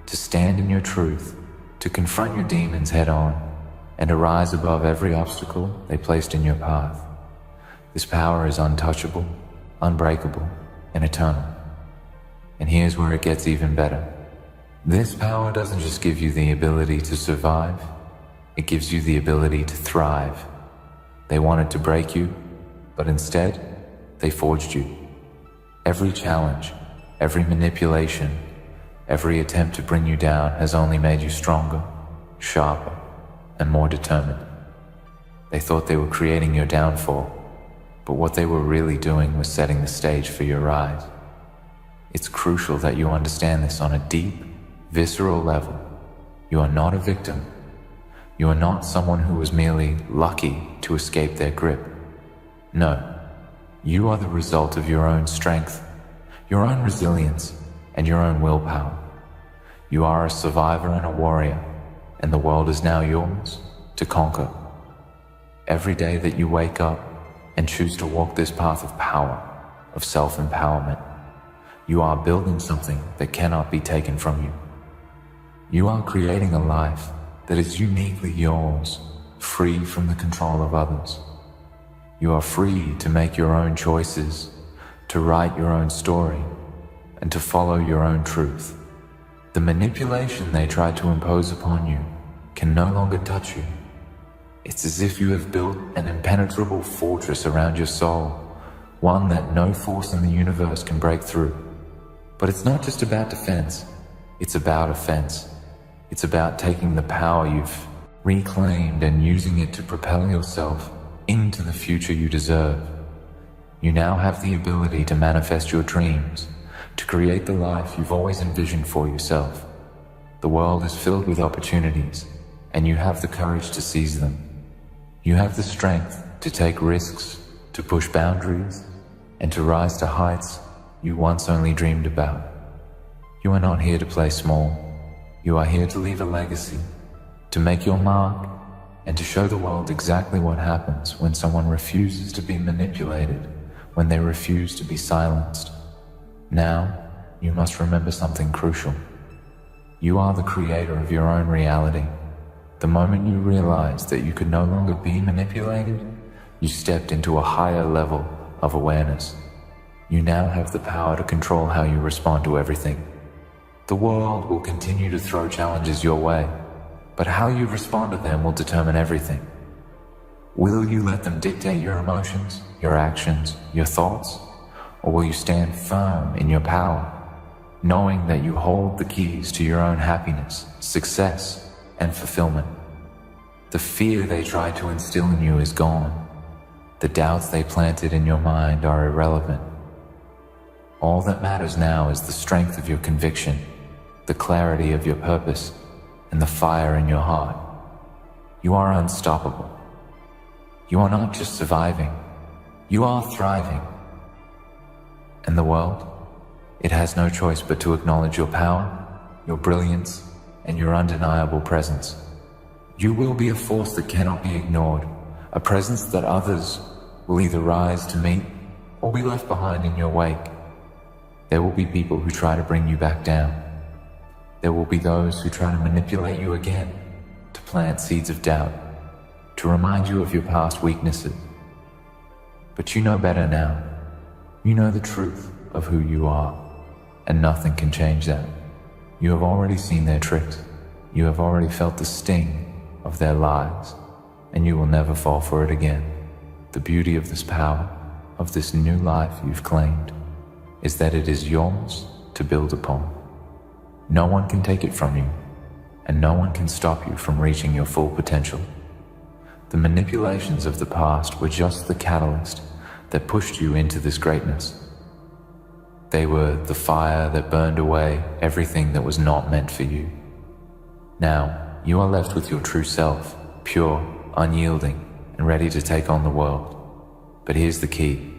to stand in your truth, to confront your demons head on, and to rise above every obstacle they placed in your path. This power is untouchable, unbreakable, and eternal. And here's where it gets even better. This power doesn't just give you the ability to survive, it gives you the ability to thrive. They wanted to break you, but instead, they forged you. Every challenge, every manipulation, every attempt to bring you down has only made you stronger, sharper, and more determined. They thought they were creating your downfall, but what they were really doing was setting the stage for your rise. It's crucial that you understand this on a deep, visceral level. You are not a victim. You are not someone who was merely lucky to escape their grip. No, you are the result of your own strength, your own resilience, and your own willpower. You are a survivor and a warrior, and the world is now yours to conquer. Every day that you wake up and choose to walk this path of power, of self-empowerment, you are building something that cannot be taken from you. You are creating a life that is uniquely yours, free from the control of others. You are free to make your own choices, to write your own story, and to follow your own truth. The manipulation they tried to impose upon you can no longer touch you. It's as if you have built an impenetrable fortress around your soul, one that no force in the universe can break through. But it's not just about defense, it's about offense. It's about taking the power you've reclaimed and using it to propel yourself into the future you deserve. You now have the ability to manifest your dreams, to create the life you've always envisioned for yourself. The world is filled with opportunities, and you have the courage to seize them. You have the strength to take risks, to push boundaries, and to rise to heights you once only dreamed about. You are not here to play small. You are here to leave a legacy, to make your mark, and to show the world exactly what happens when someone refuses to be manipulated, when they refuse to be silenced. Now, you must remember something crucial. You are the creator of your own reality. The moment you realized that you could no longer be manipulated, you stepped into a higher level of awareness. You now have the power to control how you respond to everything. The world will continue to throw challenges your way, but how you respond to them will determine everything. Will you let them dictate your emotions, your actions, your thoughts? Or will you stand firm in your power, knowing that you hold the keys to your own happiness, success, and fulfillment? The fear they tried to instill in you is gone. The doubts they planted in your mind are irrelevant. All that matters now is the strength of your conviction, the clarity of your purpose, and the fire in your heart. You are unstoppable. You are not just surviving, you are thriving. And the world, it has no choice but to acknowledge your power, your brilliance, and your undeniable presence. You will be a force that cannot be ignored, a presence that others will either rise to meet or be left behind in your wake. There will be people who try to bring you back down. There will be those who try to manipulate you again, to plant seeds of doubt, to remind you of your past weaknesses. But you know better now. You know the truth of who you are, and nothing can change that. You have already seen their tricks. You have already felt the sting of their lies, and you will never fall for it again. The beauty of this power, of this new life you've claimed, is that it is yours to build upon. No one can take it from you, and no one can stop you from reaching your full potential. The manipulations of the past were just the catalyst that pushed you into this greatness. They were the fire that burned away everything that was not meant for you. Now, you are left with your true self, pure, unyielding, and ready to take on the world. But here's the key.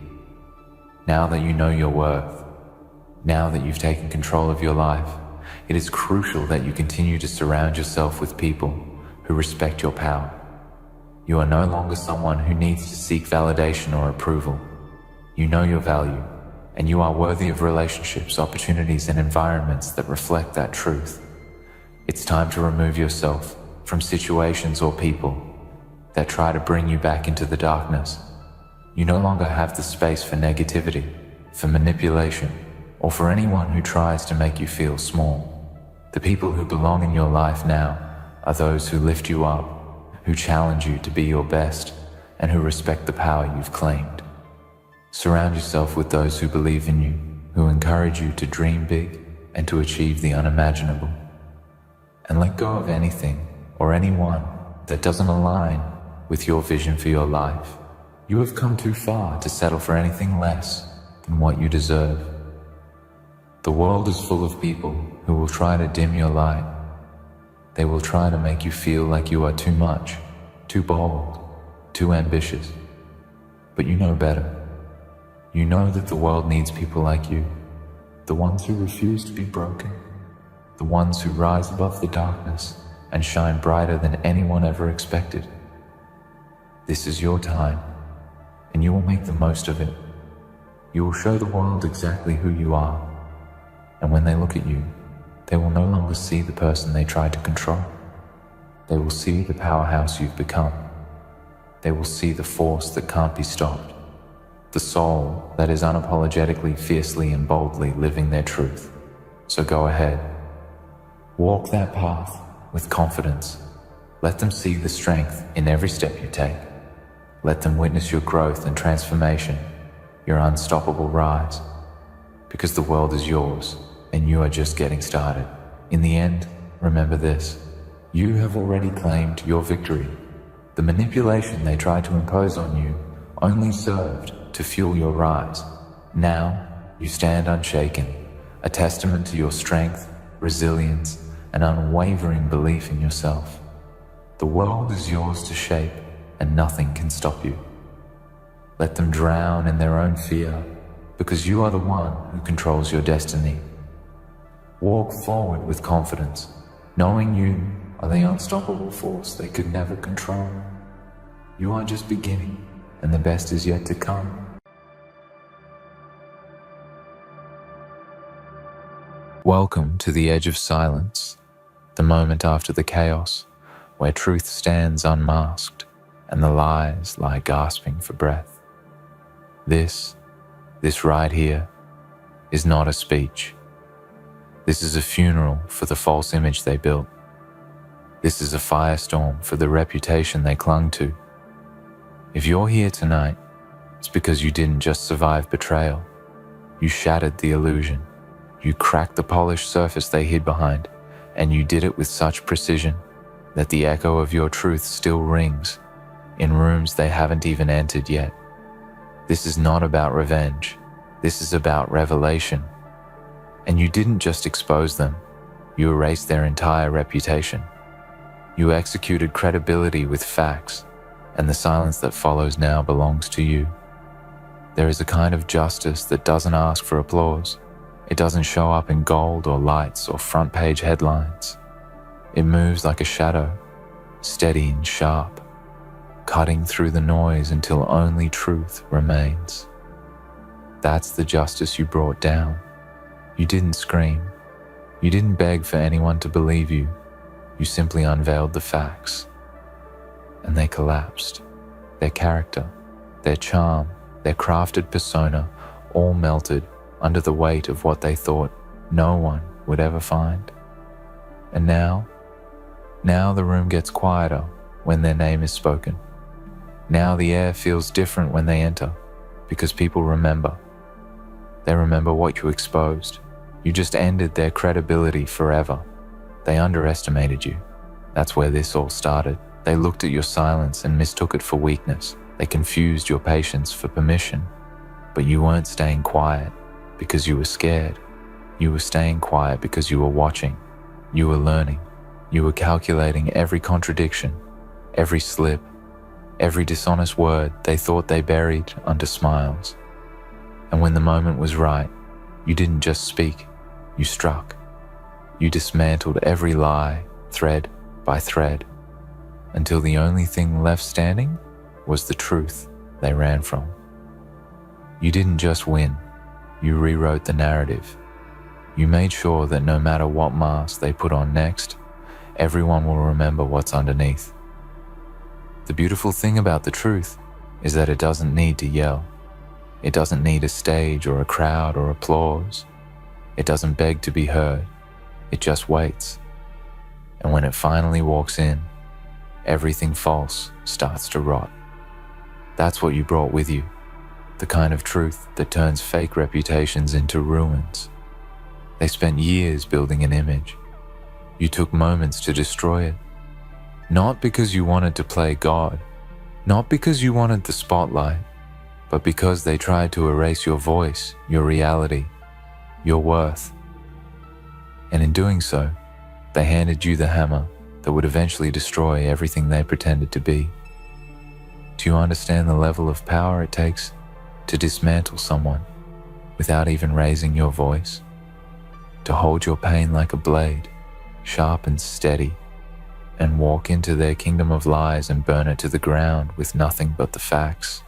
Now that you know your worth, now that you've taken control of your life, it is crucial that you continue to surround yourself with people who respect your power. You are no longer someone who needs to seek validation or approval. You know your value, and you are worthy of relationships, opportunities, and environments that reflect that truth. It's time to remove yourself from situations or people that try to bring you back into the darkness. You no longer have the space for negativity, for manipulation, or for anyone who tries to make you feel small. The people who belong in your life now are those who lift you up, who challenge you to be your best, and who respect the power you've claimed. Surround yourself with those who believe in you, who encourage you to dream big and to achieve the unimaginable. And let go of anything or anyone that doesn't align with your vision for your life. You have come too far to settle for anything less than what you deserve. The world is full of people who will try to dim your light. They will try to make you feel like you are too much, too bold, too ambitious. But you know better. You know that the world needs people like you, the ones who refuse to be broken, the ones who rise above the darkness and shine brighter than anyone ever expected. This is your time, and you will make the most of it. You will show the world exactly who you are, and when they look at you, they will no longer see the person they tried to control. They will see the powerhouse you've become. They will see the force that can't be stopped, the soul that is unapologetically, fiercely, and boldly living their truth. So go ahead. Walk that path with confidence. Let them see the strength in every step you take. Let them witness your growth and transformation, your unstoppable rise. Because the world is yours, and you are just getting started. In the end, remember this: you have already claimed your victory. The manipulation they tried to impose on you only served to fuel your rise. Now, you stand unshaken, a testament to your strength, resilience, and unwavering belief in yourself. The world is yours to shape, and nothing can stop you. Let them drown in their own fear, because you are the one who controls your destiny. Walk forward with confidence, knowing you are the unstoppable force they could never control. You are just beginning, and the best is yet to come. Welcome to the edge of silence, the moment after the chaos, where truth stands unmasked and the lies lie gasping for breath. This right here, is not a speech. This is a funeral for the false image they built. This is a firestorm for the reputation they clung to. If you're here tonight, it's because you didn't just survive betrayal. You shattered the illusion. You cracked the polished surface they hid behind, and you did it with such precision that the echo of your truth still rings in rooms they haven't even entered yet. This is not about revenge. This is about revelation. And you didn't just expose them, you erased their entire reputation. You executed credibility with facts, and the silence that follows now belongs to you. There is a kind of justice that doesn't ask for applause. It doesn't show up in gold or lights or front-page headlines. It moves like a shadow, steady and sharp, cutting through the noise until only truth remains. That's the justice you brought down. You didn't scream. You didn't beg for anyone to believe you. You simply unveiled the facts. And they collapsed. Their character, their charm, their crafted persona, all melted under the weight of what they thought no one would ever find. And now the room gets quieter when their name is spoken. Now the air feels different when they enter, because people remember. They remember what you exposed. You just ended their credibility forever. They underestimated you. That's where this all started. They looked at your silence and mistook it for weakness. They confused your patience for permission. But you weren't staying quiet because you were scared. You were staying quiet because you were watching. You were learning. You were calculating every contradiction, every slip, every dishonest word they thought they buried under smiles. And when the moment was right, you didn't just speak, you struck. You dismantled every lie, thread by thread, until the only thing left standing was the truth they ran from. You didn't just win, you rewrote the narrative. You made sure that no matter what mask they put on next, everyone will remember what's underneath. The beautiful thing about the truth is that it doesn't need to yell. It doesn't need a stage or a crowd or applause. It doesn't beg to be heard, it just waits. And when it finally walks in, everything false starts to rot. That's what you brought with you, the kind of truth that turns fake reputations into ruins. They spent years building an image. You took moments to destroy it. Not because you wanted to play God, not because you wanted the spotlight, but because they tried to erase your voice, your reality, your worth. And in doing so, they handed you the hammer that would eventually destroy everything they pretended to be. Do you understand the level of power it takes to dismantle someone without even raising your voice? To hold your pain like a blade, sharp and steady, and walk into their kingdom of lies and burn it to the ground with nothing but the facts.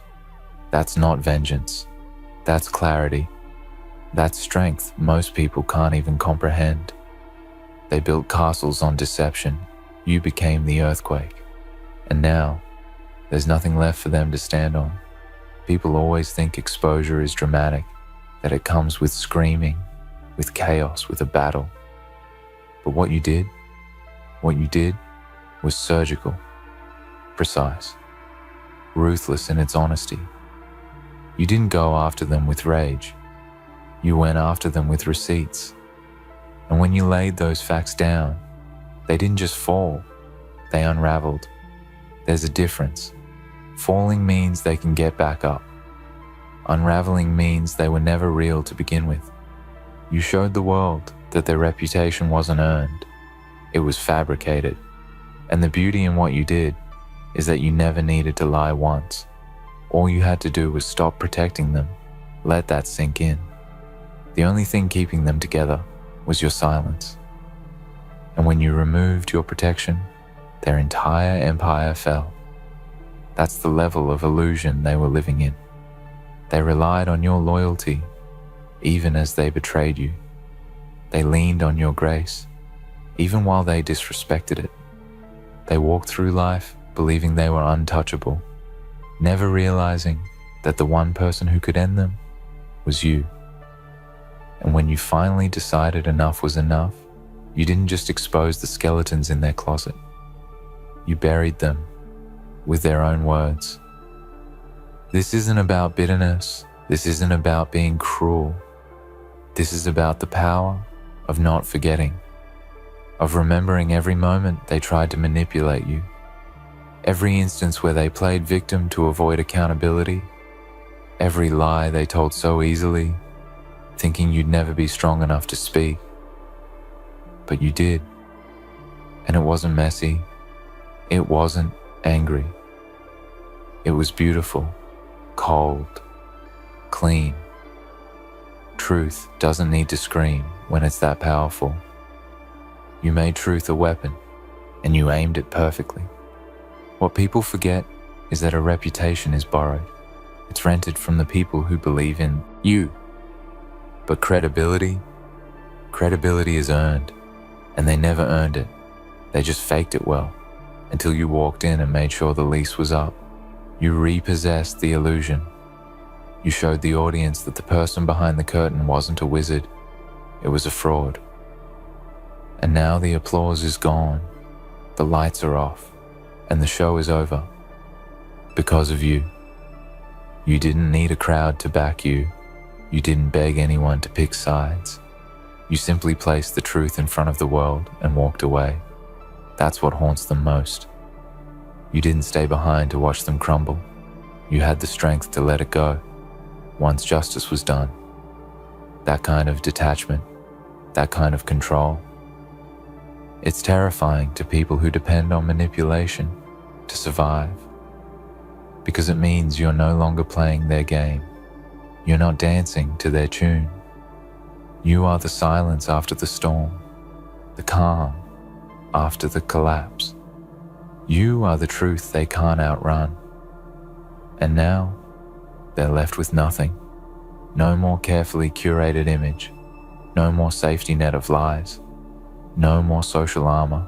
That's not vengeance. That's clarity. That's strength most people can't even comprehend. They built castles on deception. You became the earthquake. And now, there's nothing left for them to stand on. People always think exposure is dramatic, that it comes with screaming, with chaos, with a battle. But what you did was surgical, precise, ruthless in its honesty. You didn't go after them with rage. You went after them with receipts. And when you laid those facts down, they didn't just fall, they unraveled. There's a difference. Falling means they can get back up. Unraveling means they were never real to begin with. You showed the world that their reputation wasn't earned. It was fabricated. And the beauty in what you did is that you never needed to lie once. All you had to do was stop protecting them, let that sink in. The only thing keeping them together was your silence. And when you removed your protection, their entire empire fell. That's the level of illusion they were living in. They relied on your loyalty, even as they betrayed you. They leaned on your grace, even while they disrespected it. They walked through life believing they were untouchable, never realizing that the one person who could end them was you. And when you finally decided enough was enough, you didn't just expose the skeletons in their closet. You buried them with their own words. This isn't about bitterness. This isn't about being cruel. This is about the power of not forgetting, of remembering every moment they tried to manipulate you, every instance where they played victim to avoid accountability, every lie they told so easily, thinking you'd never be strong enough to speak. But you did. And it wasn't messy. It wasn't angry. It was beautiful, cold, clean. Truth doesn't need to scream when it's that powerful. You made truth a weapon, and you aimed it perfectly. What people forget is that a reputation is borrowed. It's rented from the people who believe in you. But credibility is earned, and they never earned it. They just faked it well, until you walked in and made sure the lease was up. You repossessed the illusion. You showed the audience that the person behind the curtain wasn't a wizard, it was a fraud. And now the applause is gone, the lights are off, and the show is over. Because of you. You didn't need a crowd to back you. You didn't beg anyone to pick sides. You simply placed the truth in front of the world and walked away. That's what haunts them most. You didn't stay behind to watch them crumble. You had the strength to let it go once justice was done. That kind of detachment, that kind of control. It's terrifying to people who depend on manipulation to survive, because it means you're no longer playing their game. You're not dancing to their tune. You are the silence after the storm, the calm after the collapse. You are the truth they can't outrun. And now, they're left with nothing. No more carefully curated image. No more safety net of lies. No more social armor.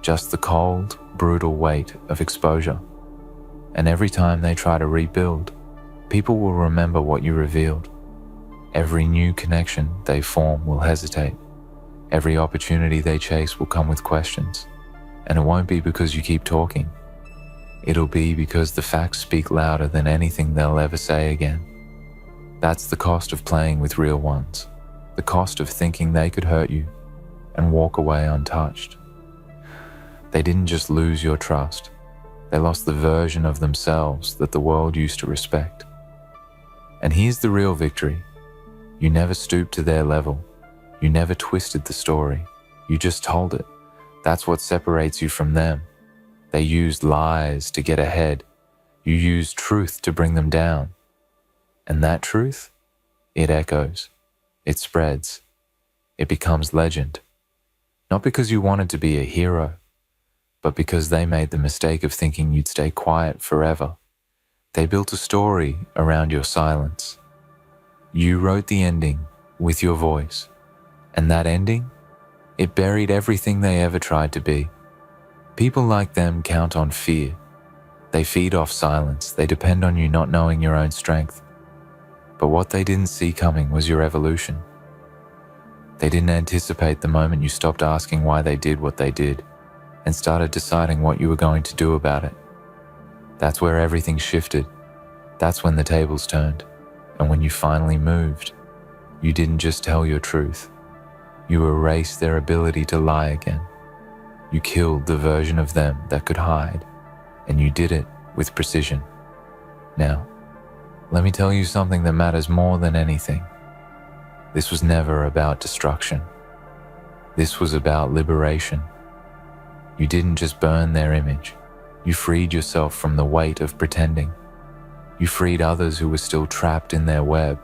Just the cold, brutal weight of exposure. And every time they try to rebuild, people will remember what you revealed. Every new connection they form will hesitate. Every opportunity they chase will come with questions. And it won't be because you keep talking. It'll be because the facts speak louder than anything they'll ever say again. That's the cost of playing with real ones, the cost of thinking they could hurt you and walk away untouched. They didn't just lose your trust, they lost the version of themselves that the world used to respect. And here's the real victory. You never stooped to their level. You never twisted the story. You just told it. That's what separates you from them. They used lies to get ahead. You used truth to bring them down. And that truth, it echoes. It spreads. It becomes legend. Not because you wanted to be a hero, but because they made the mistake of thinking you'd stay quiet forever. They built a story around your silence. You wrote the ending with your voice. And that ending, it buried everything they ever tried to be. People like them count on fear. They feed off silence. They depend on you not knowing your own strength. But what they didn't see coming was your evolution. They didn't anticipate the moment you stopped asking why they did what they did and started deciding what you were going to do about it. That's where everything shifted. That's when the tables turned. And when you finally moved, you didn't just tell your truth. You erased their ability to lie again. You killed the version of them that could hide, and you did it with precision. Now, let me tell you something that matters more than anything. This was never about destruction. This was about liberation. You didn't just burn their image. You freed yourself from the weight of pretending. You freed others who were still trapped in their web.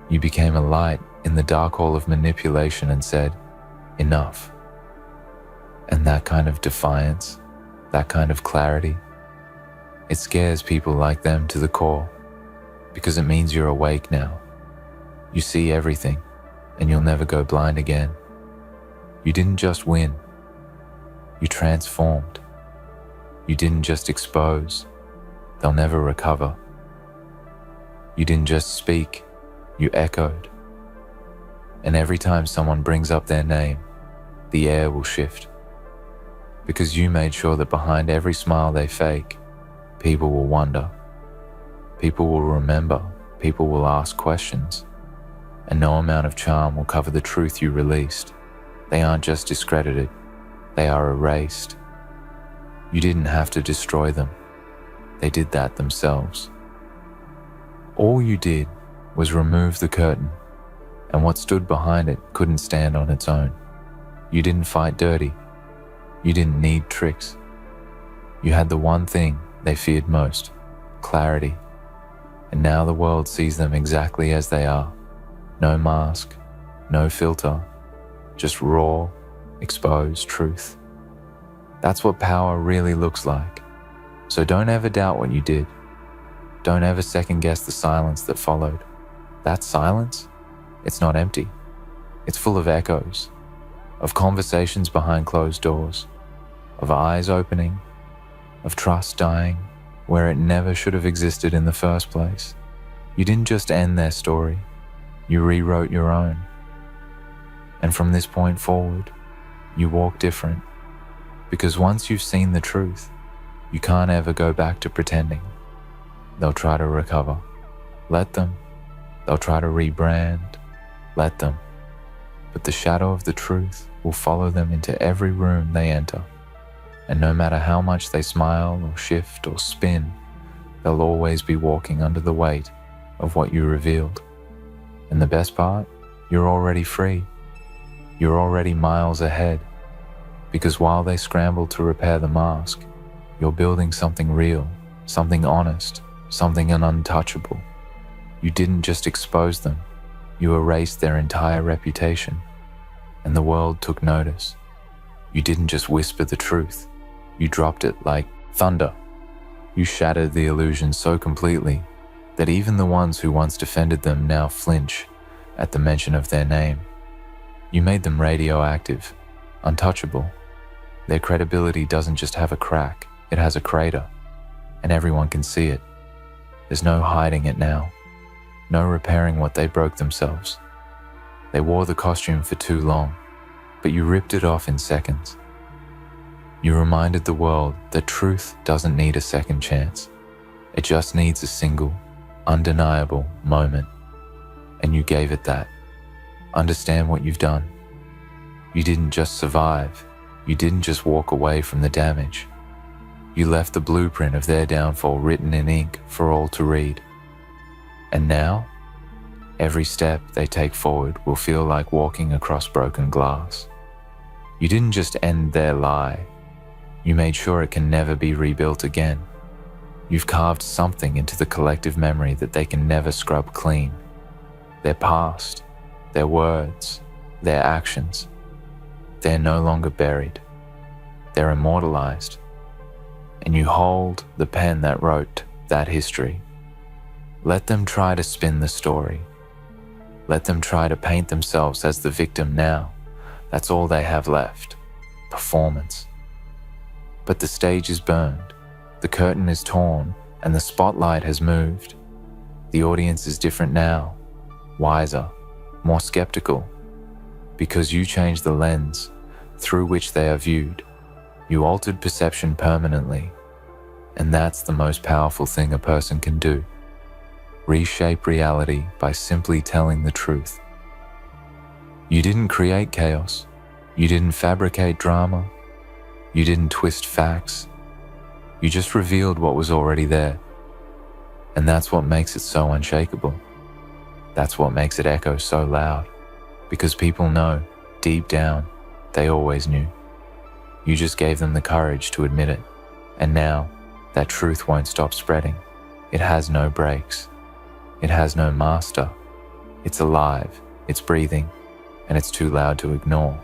You became a light in the dark hole of manipulation and said, enough. And that kind of defiance, that kind of clarity, it scares people like them to the core, because it means you're awake now. You see everything, and you'll never go blind again. You didn't just win, you transformed. You didn't just expose, they'll never recover. You didn't just speak, you echoed. And every time someone brings up their name, the air will shift. Because you made sure that behind every smile they fake, people will wonder. People will remember. People will ask questions. And no amount of charm will cover the truth you released. They aren't just discredited, they are erased. You didn't have to destroy them. They did that themselves. All you did was remove the curtain, and what stood behind it couldn't stand on its own. You didn't fight dirty. You didn't need tricks. You had the one thing they feared most, clarity. And now the world sees them exactly as they are. No mask, no filter, just raw, exposed truth. That's what power really looks like. So don't ever doubt what you did. Don't ever second guess the silence that followed. That silence, it's not empty. It's full of echoes, of conversations behind closed doors, of eyes opening, of trust dying where it never should have existed in the first place. You didn't just end their story, you rewrote your own. And from this point forward, you walk different. Because once you've seen the truth, you can't ever go back to pretending. They'll try to recover. Let them. They'll try to rebrand. Let them. But the shadow of the truth will follow them into every room they enter. And no matter how much they smile or shift or spin, they'll always be walking under the weight of what you revealed. And the best part, you're already free. You're already miles ahead. Because while they scramble to repair the mask, you're building something real, something honest, something untouchable. You didn't just expose them, you erased their entire reputation. And the world took notice. You didn't just whisper the truth, you dropped it like thunder. You shattered the illusion so completely that even the ones who once defended them now flinch at the mention of their name. You made them radioactive, untouchable. Their credibility doesn't just have a crack, it has a crater, and everyone can see it. There's no hiding it now. no repairing what they broke themselves. They wore the costume for too long, but you ripped it off in seconds. You reminded the world that truth doesn't need a second chance. It just needs a single, undeniable moment. And you gave it that. Understand what you've done. You didn't just survive. You didn't just walk away from the damage. You left the blueprint of their downfall written in ink for all to read. And now, every step they take forward will feel like walking across broken glass. You didn't just end their lie. You made sure it can never be rebuilt again. You've carved something into the collective memory that they can never scrub clean. Their past, their words, their actions. They're no longer buried. They're immortalized. And you hold the pen that wrote that history. Let them try to spin the story. Let them try to paint themselves as the victim now. That's all they have left. Performance. But the stage is burned, the curtain is torn, and the spotlight has moved. The audience is different now, wiser, more skeptical, because you changed the lens through which they are viewed. You altered perception permanently, and that's the most powerful thing a person can do. Reshape reality by simply telling the truth. You didn't create chaos. You didn't fabricate drama. You didn't twist facts. You just revealed what was already there. And that's what makes it so unshakable. That's what makes it echo so loud. Because people know, deep down, they always knew. You just gave them the courage to admit it. And now, that truth won't stop spreading. It has no brakes. It has no master. It's alive, it's breathing, and it's too loud to ignore.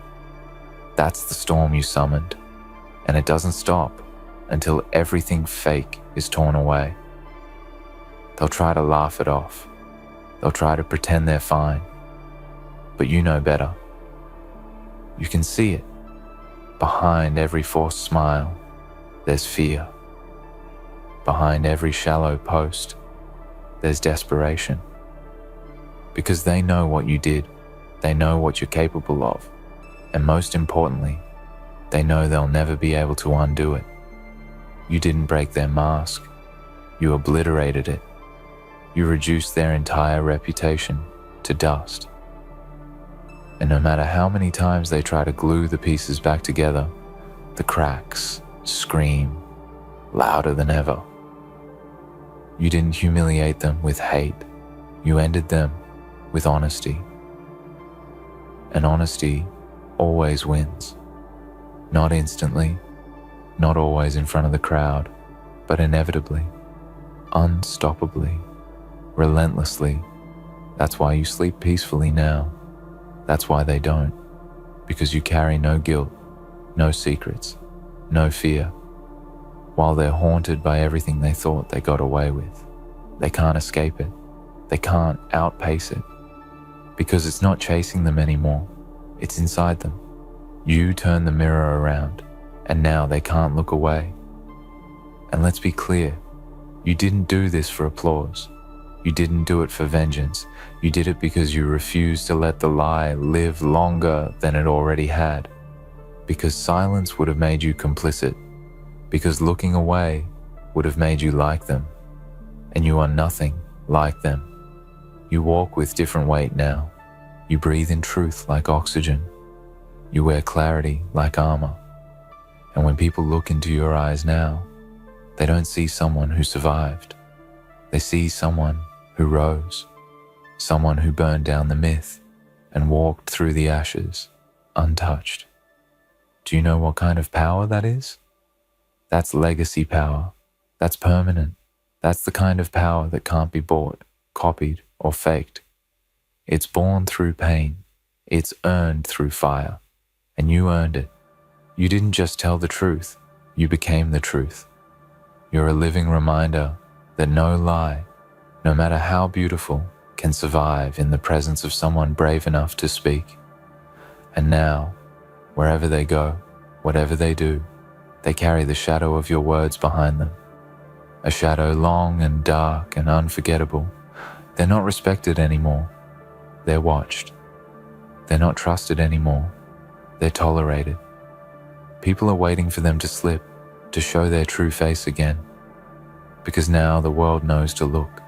That's the storm you summoned. And it doesn't stop until everything fake is torn away. They'll try to laugh it off. They'll try to pretend they're fine. But you know better. You can see it. Behind every forced smile, there's fear. Behind every shallow post, there's desperation. Because they know what you did. They know what you're capable of. And most importantly, they know they'll never be able to undo it. You didn't break their mask. You obliterated it. You reduced their entire reputation to dust. And no matter how many times they try to glue the pieces back together, the cracks scream louder than ever. You didn't humiliate them with hate. You ended them with honesty. And honesty always wins. Not instantly, not always in front of the crowd, but inevitably, unstoppably, relentlessly. That's why you sleep peacefully now. That's why they don't. Because you carry no guilt, no secrets, no fear. While they're haunted by everything they thought they got away with. They can't escape it. They can't outpace it. Because it's not chasing them anymore. It's inside them. You turn the mirror around, and now they can't look away. And let's be clear, you didn't do this for applause. You didn't do it for vengeance. You did it because you refused to let the lie live longer than it already had. Because silence would have made you complicit. Because looking away would have made you like them. And you are nothing like them. You walk with different weight now. You breathe in truth like oxygen. You wear clarity like armor. And when people look into your eyes now, they don't see someone who survived. They see someone who rose, someone who burned down the myth and walked through the ashes untouched. Do you know what kind of power that is? That's legacy power. That's permanent. That's the kind of power that can't be bought, copied, or faked. It's born through pain. It's earned through fire. And you earned it. You didn't just tell the truth. You became the truth. You're a living reminder that no lie, no matter how beautiful, can survive in the presence of someone brave enough to speak. And now, wherever they go, whatever they do, they carry the shadow of your words behind them. A shadow long and dark and unforgettable, They're not respected anymore. They're watched. They're not trusted anymore. They're tolerated. People are waiting for them to slip, to show their true face again. Because now the world knows to look.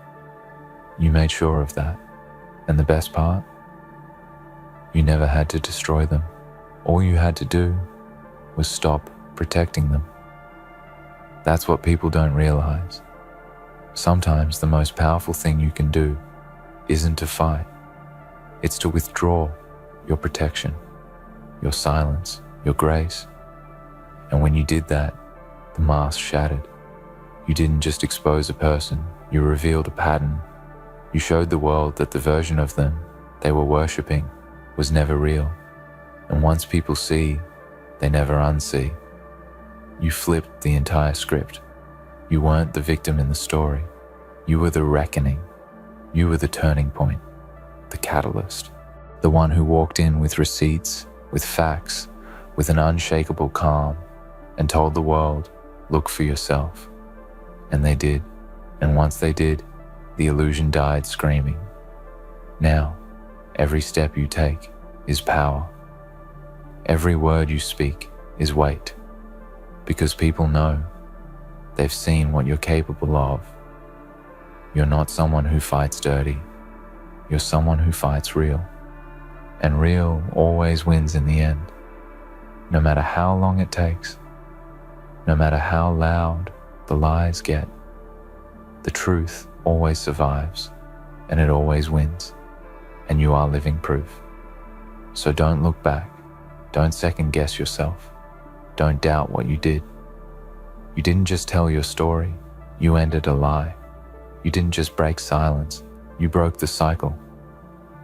You made sure of that. And the best part? You never had to destroy them. All you had to do was stop protecting them. That's what people don't realize. Sometimes the most powerful thing you can do isn't to fight. It's to withdraw your protection, your silence, your grace. And when you did that, the mask shattered. You didn't just expose a person, you revealed a pattern. You showed the world that the version of them they were worshipping was never real. And once people see, they never unsee. You flipped the entire script. You weren't the victim in the story. You were the reckoning. You were the turning point, the catalyst, the one who walked in with receipts, with facts, with an unshakable calm, and told the world, look for yourself. And they did. And once they did, the illusion died screaming. Now, every step you take is power. Every word you speak is weight. Because people know, they've seen what you're capable of. You're not someone who fights dirty. You're someone who fights real. And real always wins in the end. No matter how long it takes, no matter how loud the lies get, the truth always survives, and it always wins, and you are living proof. So don't look back, don't second guess yourself, don't doubt what you did. You didn't just tell your story, you ended a lie. You didn't just break silence, you broke the cycle.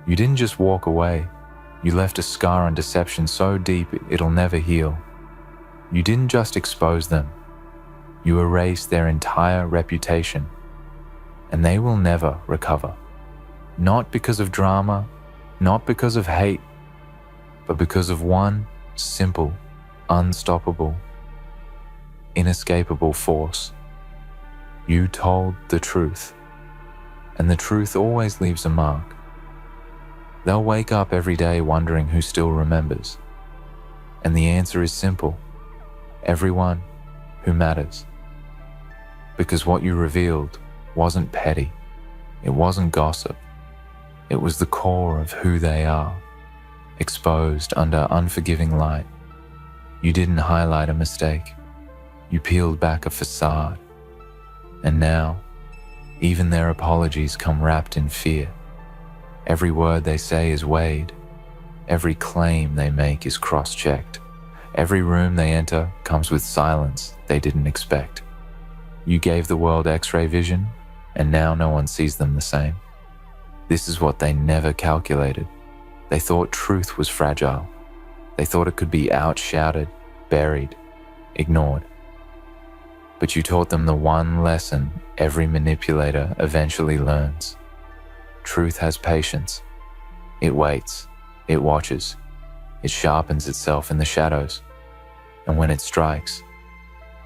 You didn't just walk away, you left a scar on deception so deep it'll never heal. You didn't just expose them, you erased their entire reputation, and they will never recover. Not because of drama, not because of hate, but because of one simple, unstoppable, inescapable force. You told the truth, and the truth always leaves a mark. They'll wake up every day wondering who still remembers. And the answer is simple: everyone who matters. Because what you revealed wasn't petty, it wasn't gossip, it was the core of who they are, exposed under unforgiving light. You didn't highlight a mistake, you peeled back a facade. And now, even their apologies come wrapped in fear. Every word they say is weighed. Every claim they make is cross-checked. Every room they enter comes with silence they didn't expect. You gave the world X-ray vision, and now no one sees them the same. This is what they never calculated. They thought truth was fragile. They thought it could be outshouted, buried, ignored. But you taught them the one lesson every manipulator eventually learns. Truth has patience. It waits, it watches, it sharpens itself in the shadows. And when it strikes,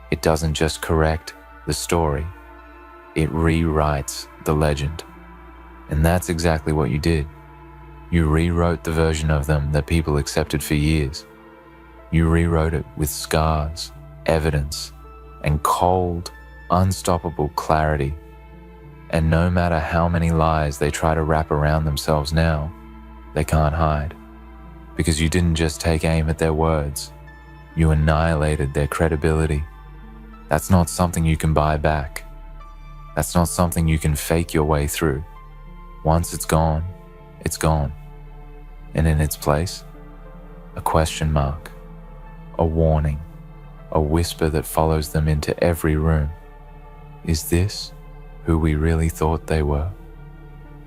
it doesn't just correct the story, it rewrites the legend. And that's exactly what you did. You rewrote the version of them that people accepted for years. You rewrote it with scars, evidence, and cold, unstoppable clarity. And no matter how many lies they try to wrap around themselves now, they can't hide. Because you didn't just take aim at their words, you annihilated their credibility. That's not something you can buy back. That's not something you can fake your way through. Once it's gone, it's gone. And in its place, a question mark, a warning, a whisper that follows them into every room. Is this who we really thought they were?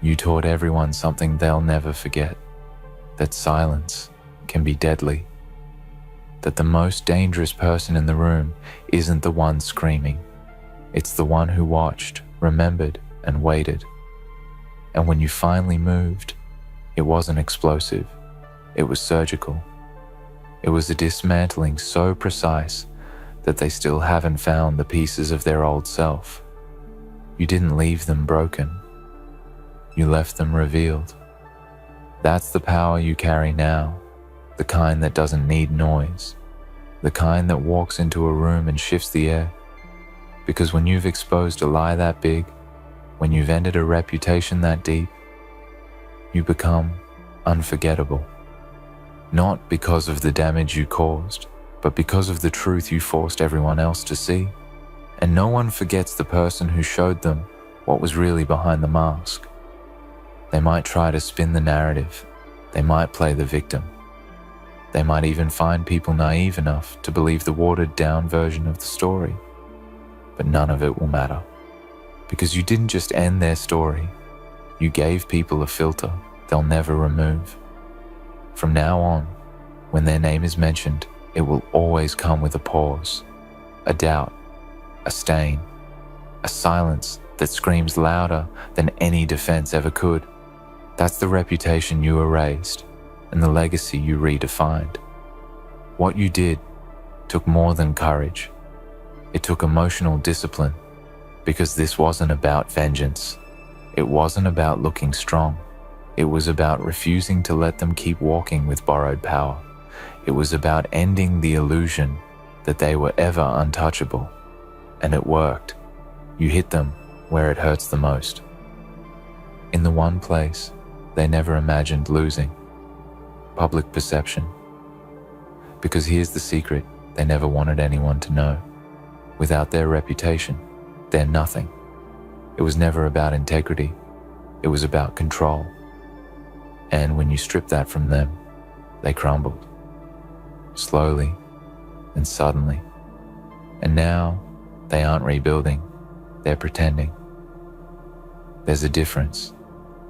You taught everyone something they'll never forget, that silence can be deadly, that the most dangerous person in the room isn't the one screaming, it's the one who watched, remembered, and waited. And when you finally moved, it wasn't explosive, it was surgical. It was a dismantling so precise that they still haven't found the pieces of their old self. You didn't leave them broken. You left them revealed. That's the power you carry now, the kind that doesn't need noise, the kind that walks into a room and shifts the air. Because when you've exposed a lie that big, when you've ended a reputation that deep, you become unforgettable. Not because of the damage you caused, but because of the truth you forced everyone else to see. And no one forgets the person who showed them what was really behind the mask. They might try to spin the narrative. They might play the victim. They might even find people naive enough to believe the watered-down version of the story. But none of it will matter. Because you didn't just end their story. You gave people a filter they'll never remove. From now on, when their name is mentioned, it will always come with a pause, a doubt, a stain, a silence that screams louder than any defense ever could. That's the reputation you erased and the legacy you redefined. What you did took more than courage. It took emotional discipline, because this wasn't about vengeance. It wasn't about looking strong. It was about refusing to let them keep walking with borrowed power. It was about ending the illusion that they were ever untouchable. And it worked. You hit them where it hurts the most. In the one place they never imagined losing: public perception. Because here's the secret they never wanted anyone to know. Without their reputation, they're nothing. It was never about integrity. It was about control. And when you strip that from them, they crumbled. Slowly and suddenly. And now they aren't rebuilding. They're pretending. There's a difference.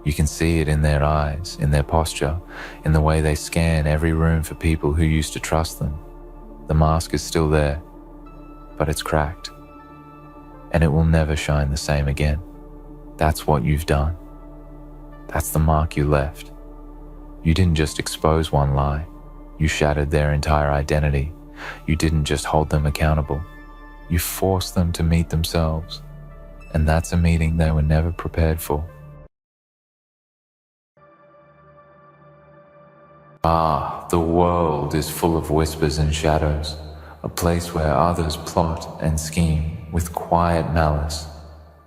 You can see it in their eyes, in their posture, in the way they scan every room for people who used to trust them. The mask is still there, but it's cracked. And it will never shine the same again. That's what you've done. That's the mark you left. You didn't just expose one lie. You shattered their entire identity. You didn't just hold them accountable. You forced them to meet themselves. And that's a meeting they were never prepared for. The world is full of whispers and shadows, a place where others plot and scheme with quiet malice,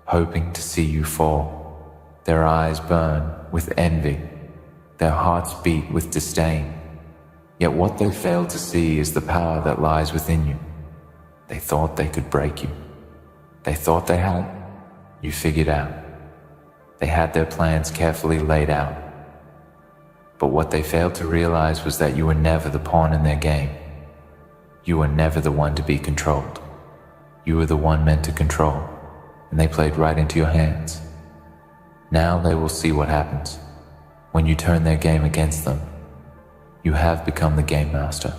hoping to see you fall. Their eyes burn with envy, their hearts beat with disdain. Yet what they fail to see is the power that lies within you. They thought they could break you. They thought they had. You figured out. They had their plans carefully laid out. But what they failed to realize was that you were never the pawn in their game. You were never the one to be controlled. You were the one meant to control, and they played right into your hands. Now they will see what happens when you turn their game against them. You have become the game master.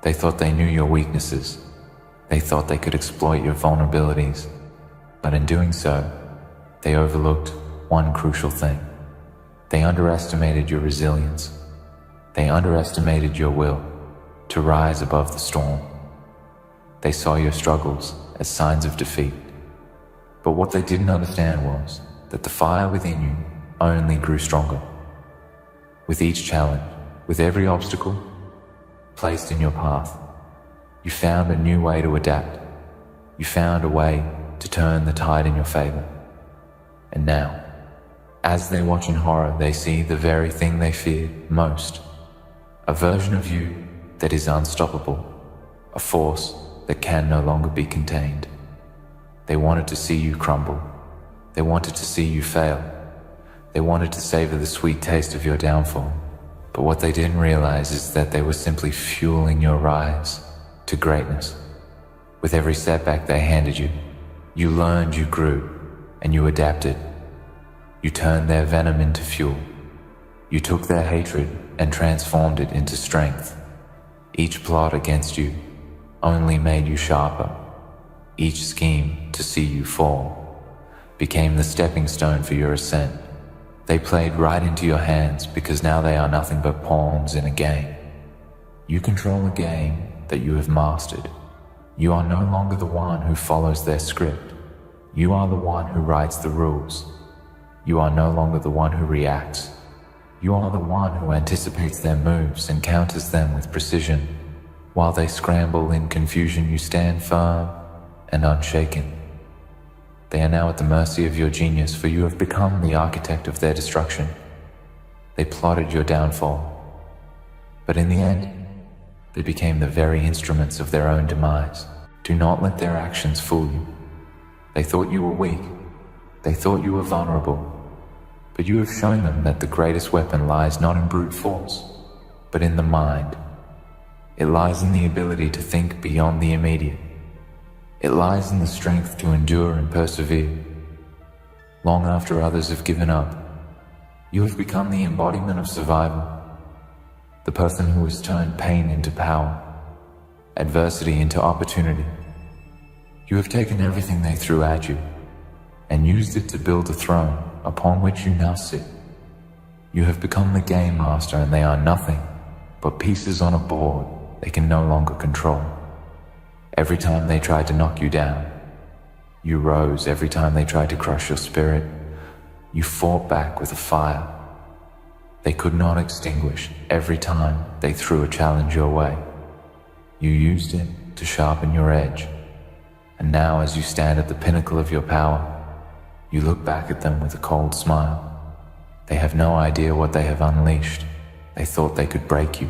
They thought they knew your weaknesses. They thought they could exploit your vulnerabilities. But in doing so, they overlooked one crucial thing. They underestimated your resilience. They underestimated your will to rise above the storm. They saw your struggles as signs of defeat. But what they didn't understand was that the fire within you only grew stronger. With each challenge, with every obstacle placed in your path, you found a new way to adapt. You found a way to turn the tide in your favor. And now, as they watch in horror, they see the very thing they feared most. A version of you that is unstoppable. A force that can no longer be contained. They wanted to see you crumble. They wanted to see you fail. They wanted to savor the sweet taste of your downfall. But what they didn't realize is that they were simply fueling your rise to greatness. With every setback they handed you, you learned, you grew, and you adapted. You turned their venom into fuel. You took their hatred and transformed it into strength. Each plot against you only made you sharper. Each scheme to see you fall became the stepping stone for your ascent. They played right into your hands because now they are nothing but pawns in a game. You control a game that you have mastered. You are no longer the one who follows their script. You are the one who writes the rules. You are no longer the one who reacts. You are the one who anticipates their moves and counters them with precision. While they scramble in confusion, you stand firm and unshaken. They are now at the mercy of your genius, for you have become the architect of their destruction. They plotted your downfall, but in the end, they became the very instruments of their own demise. Do not let their actions fool you. They thought you were weak. They thought you were vulnerable. But you have shown them that the greatest weapon lies not in brute force, but in the mind. It lies in the ability to think beyond the immediate. It lies in the strength to endure and persevere. Long after others have given up, you have become the embodiment of survival, the person who has turned pain into power, adversity into opportunity. You have taken everything they threw at you and used it to build a throne upon which you now sit. You have become the game master, and they are nothing but pieces on a board they can no longer control. Every time they tried to knock you down, you rose. Every time they tried to crush your spirit, you fought back with a fire they could not extinguish. Every time they threw a challenge your way, you used it to sharpen your edge. And now, as you stand at the pinnacle of your power, you look back at them with a cold smile. They have no idea what they have unleashed. They thought they could break you,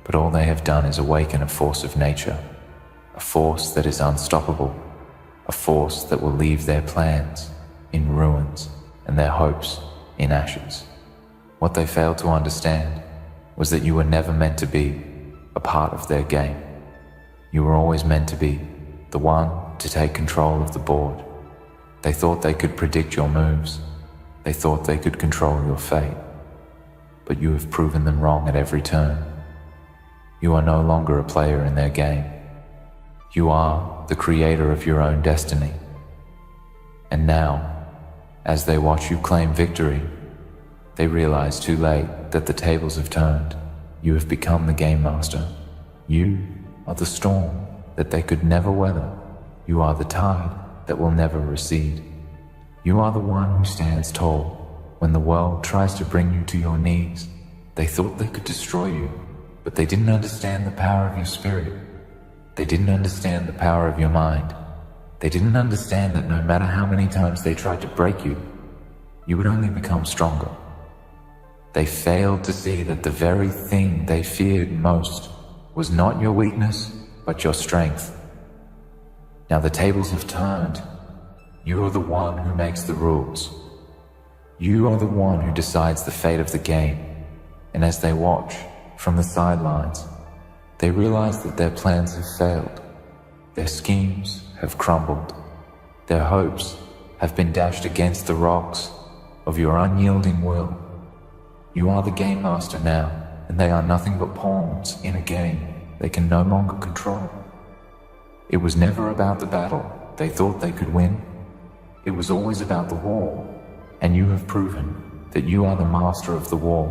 but all they have done is awaken a force of nature, a force that is unstoppable, a force that will leave their plans in ruins and their hopes in ashes. What they failed to understand was that you were never meant to be a part of their game. You were always meant to be the one to take control of the board. They thought they could predict your moves. They thought they could control your fate. But you have proven them wrong at every turn. You are no longer a player in their game. You are the creator of your own destiny. And now, as they watch you claim victory, they realize too late that the tables have turned. You have become the game master. You are the storm that they could never weather. You are the tide that will never recede. You are the one who stands tall when the world tries to bring you to your knees. They thought they could destroy you, but they didn't understand the power of your spirit. They didn't understand the power of your mind. They didn't understand that no matter how many times they tried to break you, you would only become stronger. They failed to see that the very thing they feared most was not your weakness, but your strength. Now the tables have turned. You are the one who makes the rules. You are the one who decides the fate of the game. And as they watch from the sidelines, they realize that their plans have failed. Their schemes have crumbled. Their hopes have been dashed against the rocks of your unyielding will. You are the game master now, and they are nothing but pawns in a game they can no longer control. It was never about the battle they thought they could win. It was always about the war, and you have proven that you are the master of the war.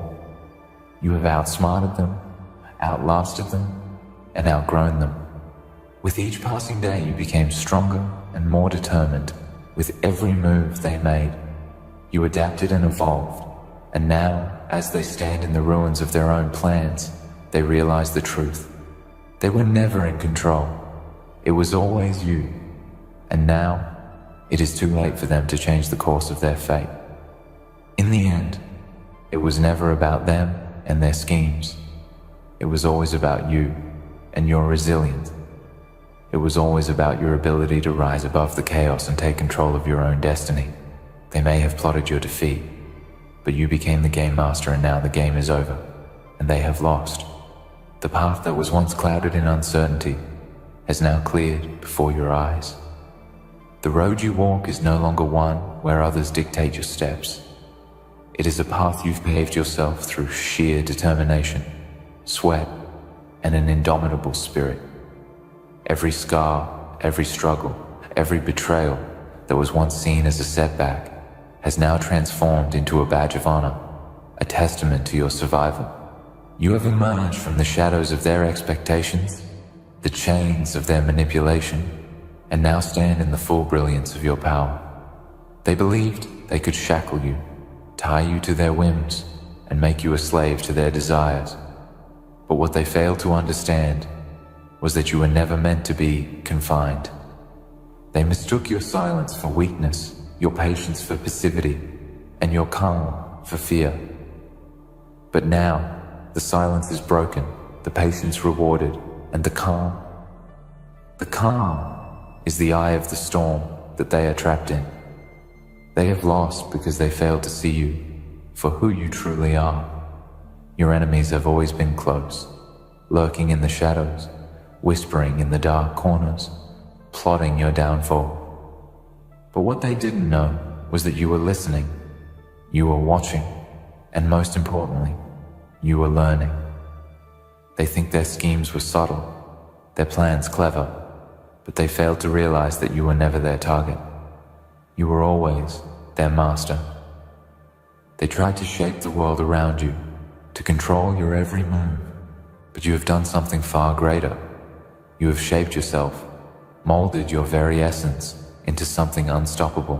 You have outsmarted them, outlasted them, and outgrown them. With each passing day, you became stronger and more determined. With every move they made, you adapted and evolved. And now, as they stand in the ruins of their own plans, they realize the truth. They were never in control. It was always you. And now, it is too late for them to change the course of their fate. In the end, it was never about them and their schemes. It was always about you and your resilience. It was always about your ability to rise above the chaos and take control of your own destiny. They may have plotted your defeat, but you became the game master, and now the game is over, and they have lost. The path that was once clouded in uncertainty has now cleared before your eyes. The road you walk is no longer one where others dictate your steps. It is a path you've paved yourself through sheer determination, sweat, and an indomitable spirit. Every scar, every struggle, every betrayal that was once seen as a setback has now transformed into a badge of honor, a testament to your survival. You have emerged from the shadows of their expectations, the chains of their manipulation, and now stand in the full brilliance of your power. They believed they could shackle you, tie you to their whims, and make you a slave to their desires. But what they failed to understand was that you were never meant to be confined. They mistook your silence for weakness, your patience for passivity, and your calm for fear. But now, the silence is broken, the patience rewarded, and the calm is the eye of the storm that they are trapped in. They have lost because they failed to see you for who you truly are. Your enemies have always been close, lurking in the shadows, whispering in the dark corners, plotting your downfall. But what they didn't know was that you were listening, you were watching, and most importantly, you were learning. They think their schemes were subtle, their plans clever, but they failed to realize that you were never their target. You were always their master. They tried to shape the world around you, to control your every move, but you have done something far greater. You have shaped yourself, molded your very essence into something unstoppable.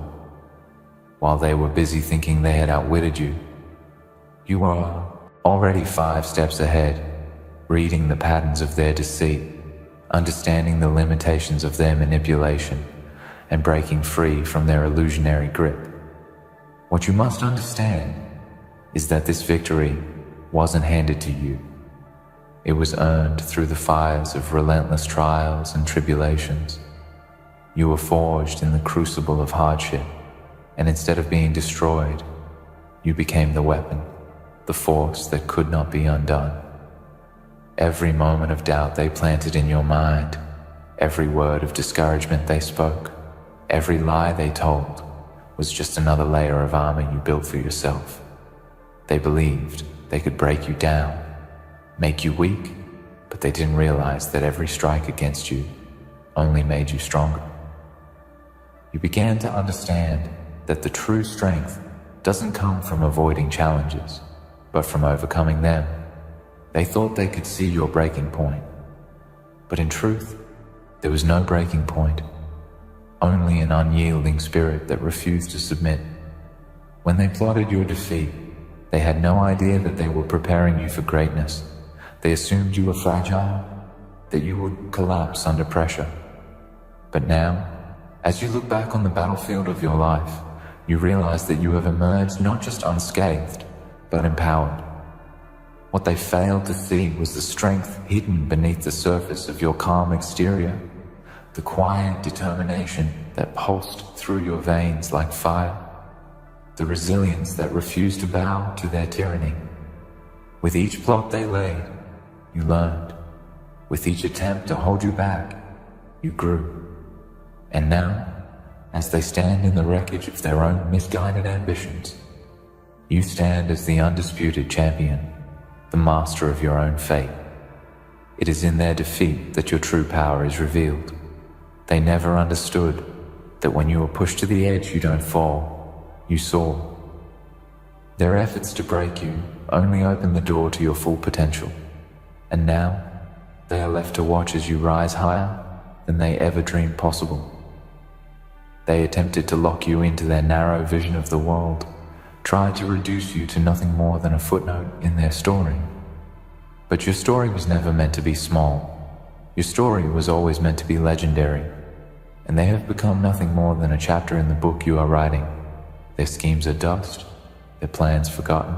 While they were busy thinking they had outwitted you, you are already 5 steps ahead, reading the patterns of their deceit, understanding the limitations of their manipulation, and breaking free from their illusionary grip. What you must understand is that this victory wasn't handed to you. It was earned through the fires of relentless trials and tribulations. You were forged in the crucible of hardship, and instead of being destroyed, you became the weapon, the force that could not be undone. Every moment of doubt they planted in your mind, every word of discouragement they spoke, every lie they told was just another layer of armor you built for yourself. They believed they could break you down, make you weak, but they didn't realize that every strike against you only made you stronger. You began to understand that the true strength doesn't come from avoiding challenges, but from overcoming them. They thought they could see your breaking point, but in truth, there was no breaking point, only an unyielding spirit that refused to submit. When they plotted your defeat, they had no idea that they were preparing you for greatness. They assumed you were fragile, that you would collapse under pressure. But now, as you look back on the battlefield of your life, you realize that you have emerged not just unscathed, but empowered. What they failed to see was the strength hidden beneath the surface of your calm exterior, the quiet determination that pulsed through your veins like fire, the resilience that refused to bow to their tyranny. With each plot they laid, you learned. With each attempt to hold you back, you grew. And now, as they stand in the wreckage of their own misguided ambitions, you stand as the undisputed champion, the master of your own fate. It is in their defeat that your true power is revealed. They never understood that when you are pushed to the edge, you don't fall, you soar. Their efforts to break you only open the door to your full potential. And now, they are left to watch as you rise higher than they ever dreamed possible. They attempted to lock you into their narrow vision of the world, tried to reduce you to nothing more than a footnote in their story. But your story was never meant to be small. Your story was always meant to be legendary, and they have become nothing more than a chapter in the book you are writing. Their schemes are dust, their plans forgotten,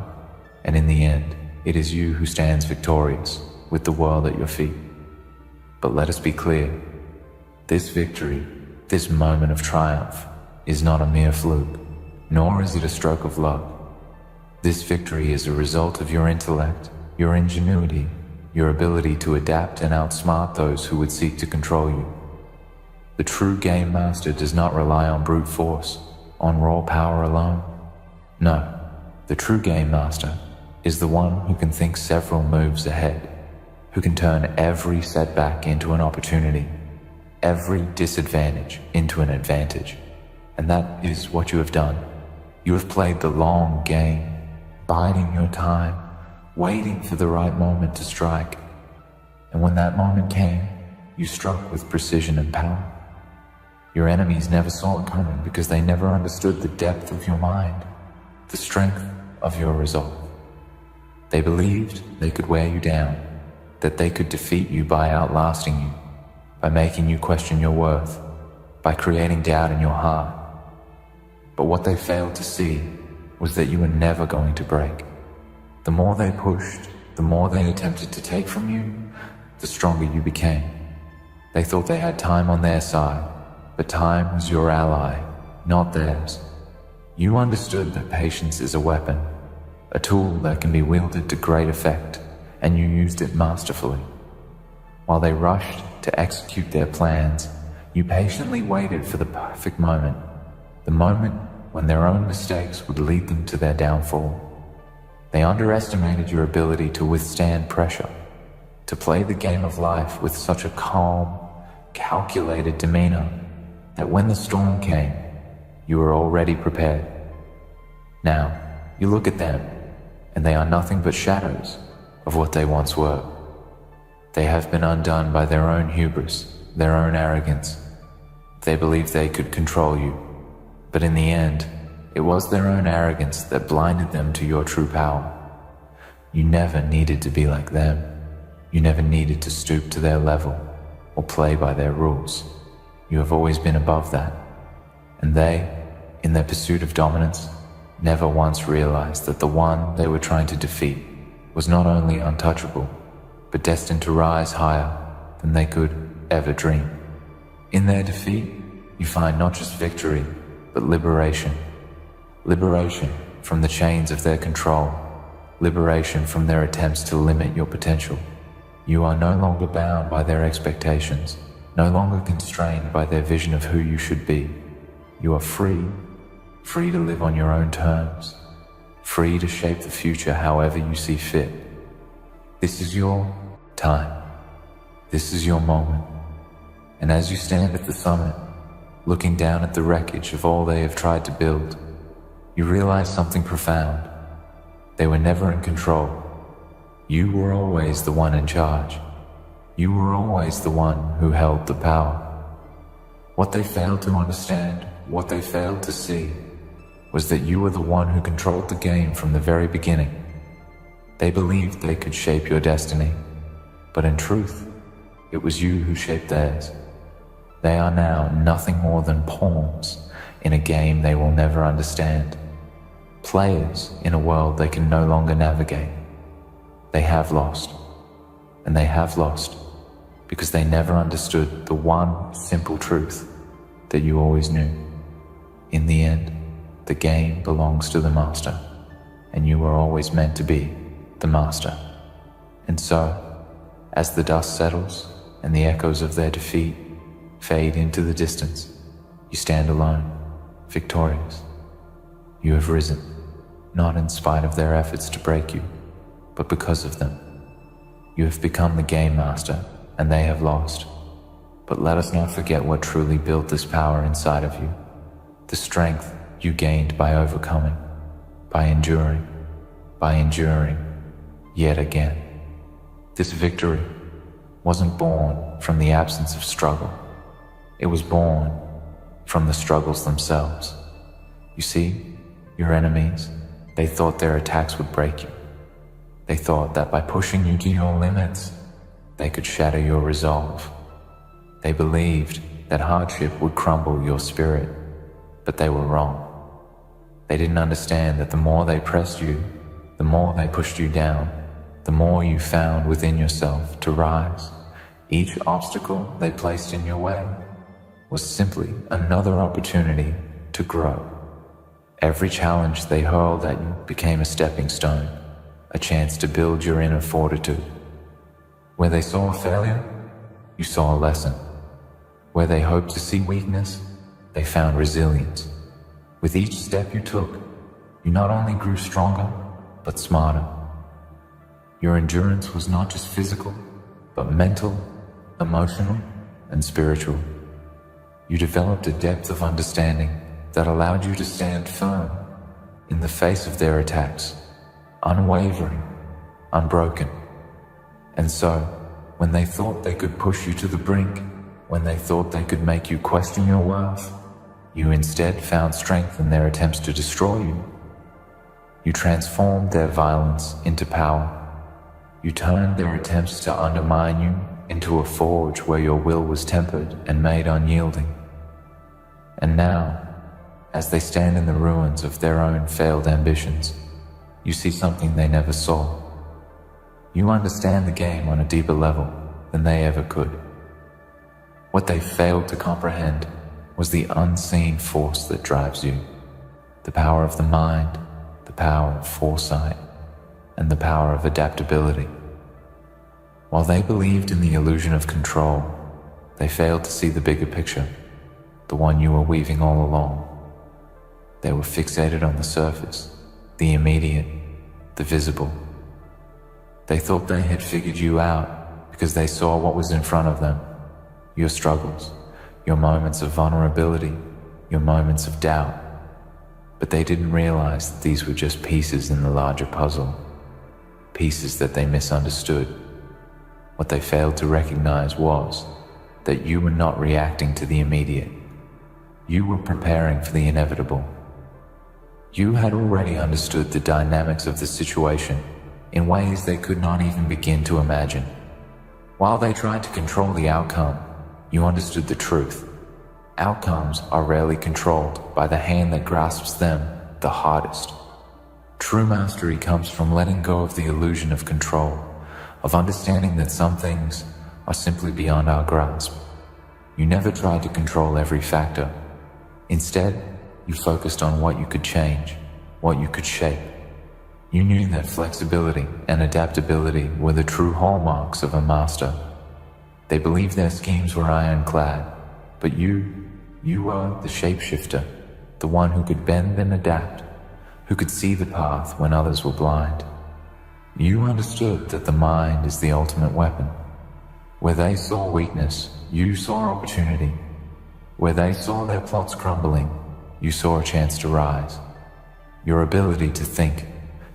and in the end, it is you who stands victorious with the world at your feet. But let us be clear, this victory, this moment of triumph, is not a mere fluke, nor is it a stroke of luck. This victory is a result of your intellect, your ingenuity, your ability to adapt and outsmart those who would seek to control you. The true game master does not rely on brute force, on raw power alone. No, the true game master is the one who can think several moves ahead, who can turn every setback into an opportunity, every disadvantage into an advantage. And that is what you have done. You have played the long game, biding your time, waiting for the right moment to strike. And when that moment came, you struck with precision and power. Your enemies never saw it coming because they never understood the depth of your mind. the strength of your resolve. They believed they could wear you down, that they could defeat you by outlasting you, by making you question your worth, by creating doubt in your heart. But what they failed to see was that you were never going to break. The more they pushed, the more they attempted to take from you, the stronger you became. They thought they had time on their side, but time was your ally, not theirs. You understood that patience is a weapon, a tool that can be wielded to great effect, and you used it masterfully. While they rushed to execute their plans, you patiently waited for the perfect moment, the moment when their own mistakes would lead them to their downfall. They underestimated your ability to withstand pressure, to play the game of life with such a calm, calculated demeanor that when the storm came, you were already prepared. Now, you look at them, and they are nothing but shadows of what they once were. They have been undone by their own hubris, their own arrogance. They believed they could control you, but in the end, it was their own arrogance that blinded them to your true power. You never needed to be like them. You never needed to stoop to their level or play by their rules. You have always been above that. And they, in their pursuit of dominance, never once realized that the one they were trying to defeat was not only untouchable, but destined to rise higher than they could ever dream. In their defeat, you find not just victory, but liberation. Liberation from the chains of their control. Liberation from their attempts to limit your potential. You are no longer bound by their expectations, no longer constrained by their vision of who you should be. You are free to live on your own terms, free to shape the future however you see fit. This is your time. This is your moment. And as you stand at the summit, looking down at the wreckage of all they have tried to build, you realize something profound. They were never in control. You were always the one in charge. You were always the one who held the power. What they failed to understand, what they failed to see, was that you were the one who controlled the game from the very beginning. They believed they could shape your destiny, but in truth, it was you who shaped theirs. They are now nothing more than pawns in a game they will never understand. Players in a world they can no longer navigate. They have lost, and they have lost because they never understood the one simple truth that you always knew. In the end, the game belongs to the master, and you were always meant to be the master. And so, as the dust settles and the echoes of their defeat fade into the distance, you stand alone, victorious. You have risen, not in spite of their efforts to break you, but because of them. You have become the game master, and they have lost. But let us not forget what truly built this power inside of you, the strength you gained by overcoming, by enduring yet again. This victory wasn't born from the absence of struggle. It was born from the struggles themselves. You see, your enemies, they thought their attacks would break you. They thought that by pushing you to your limits, they could shatter your resolve. They believed that hardship would crumble your spirit, but they were wrong. They didn't understand that the more they pressed you, the more they pushed you down, the more you found within yourself to rise. Each obstacle they placed in your way was simply another opportunity to grow. Every challenge they hurled at you became a stepping stone, a chance to build your inner fortitude. Where they saw a failure, you saw a lesson. Where they hoped to see weakness, they found resilience. With each step you took, you not only grew stronger, but smarter. Your endurance was not just physical, but mental, emotional, and spiritual. You developed a depth of understanding that allowed you to stand firm in the face of their attacks, unwavering, unbroken. And so, when they thought they could push you to the brink, when they thought they could make you question your worth, you instead found strength in their attempts to destroy you. You transformed their violence into power. You turned their attempts to undermine you into a forge where your will was tempered and made unyielding. And now, as they stand in the ruins of their own failed ambitions, you see something they never saw. You understand the game on a deeper level than they ever could. What they failed to comprehend was the unseen force that drives you, the power of the mind, the power of foresight, and the power of adaptability. While they believed in the illusion of control, they failed to see the bigger picture, the one you were weaving all along. They were fixated on the surface, the immediate, the visible. They thought they had figured you out because they saw what was in front of them, your struggles, your moments of vulnerability, your moments of doubt. But they didn't realize that these were just pieces in the larger puzzle, pieces that they misunderstood. What they failed to recognize was that you were not reacting to the immediate. You were preparing for the inevitable. You had already understood the dynamics of the situation in ways they could not even begin to imagine. While they tried to control the outcome, you understood the truth. Outcomes are rarely controlled by the hand that grasps them the hardest. True mastery comes from letting go of the illusion of control, of understanding that some things are simply beyond our grasp. You never tried to control every factor. Instead, you focused on what you could change, what you could shape. You knew that flexibility and adaptability were the true hallmarks of a master. They believed their schemes were ironclad, but you were the shapeshifter, the one who could bend and adapt, who could see the path when others were blind. You understood that the mind is the ultimate weapon. Where they saw weakness, you saw opportunity. Where they saw their plots crumbling, you saw a chance to rise. Your ability to think,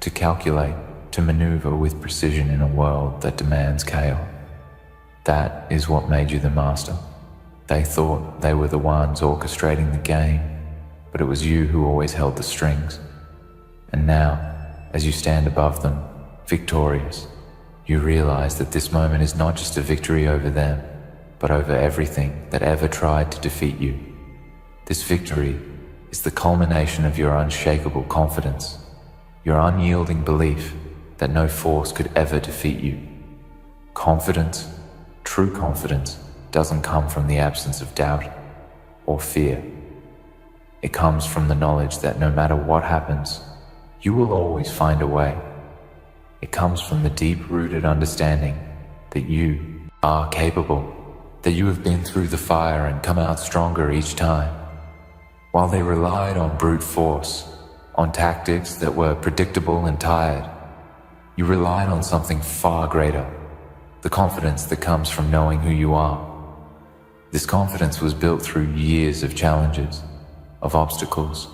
to calculate, to maneuver with precision in a world that demands chaos. That is what made you the master. They thought they were the ones orchestrating the game, but it was you who always held the strings. And now, as you stand above them, victorious, you realize that this moment is not just a victory over them, but over everything that ever tried to defeat you. This victory is the culmination of your unshakable confidence, your unyielding belief that no force could ever defeat you. Confidence, true confidence, doesn't come from the absence of doubt or fear. It comes from the knowledge that no matter what happens, you will always find a way. It comes from the deep-rooted understanding that you are capable, that you have been through the fire and come out stronger each time. While they relied on brute force, on tactics that were predictable and tired, you relied on something far greater, the confidence that comes from knowing who you are. This confidence was built through years of challenges, of obstacles,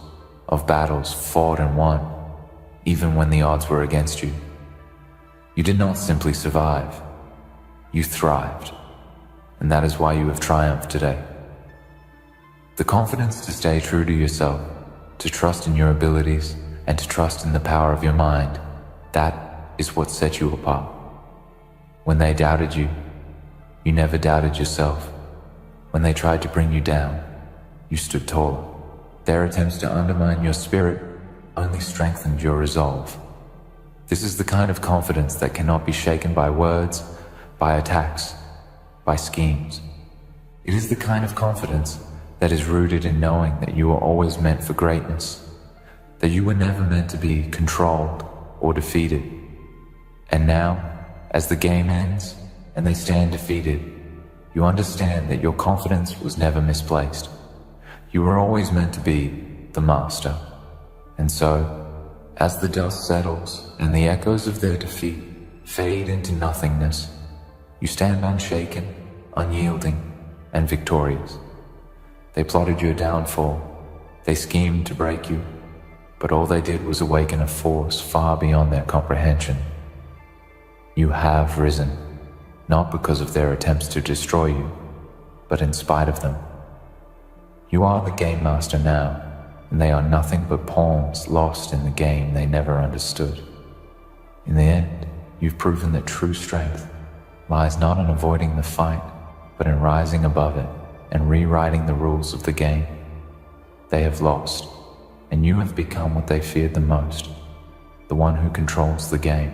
of battles fought and won, even when the odds were against you. You did not simply survive, you thrived, and that is why you have triumphed today. The confidence to stay true to yourself, to trust in your abilities, and to trust in the power of your mind, that is what set you apart. When they doubted you, you never doubted yourself. When they tried to bring you down, you stood taller. Their attempts to undermine your spirit only strengthened your resolve. This is the kind of confidence that cannot be shaken by words, by attacks, by schemes. It is the kind of confidence that is rooted in knowing that you are always meant for greatness, that you were never meant to be controlled or defeated. And now, as the game ends and they stand defeated, you understand that your confidence was never misplaced. You were always meant to be the master. And so, as the dust settles and the echoes of their defeat fade into nothingness, you stand unshaken, unyielding, and victorious. They plotted your downfall, they schemed to break you, but all they did was awaken a force far beyond their comprehension. You have risen, not because of their attempts to destroy you, but in spite of them. You are the game master now, and they are nothing but pawns lost in the game they never understood. In the end, you've proven that true strength lies not in avoiding the fight, but in rising above it and rewriting the rules of the game. They have lost, and you have become what they feared the most, the one who controls the game.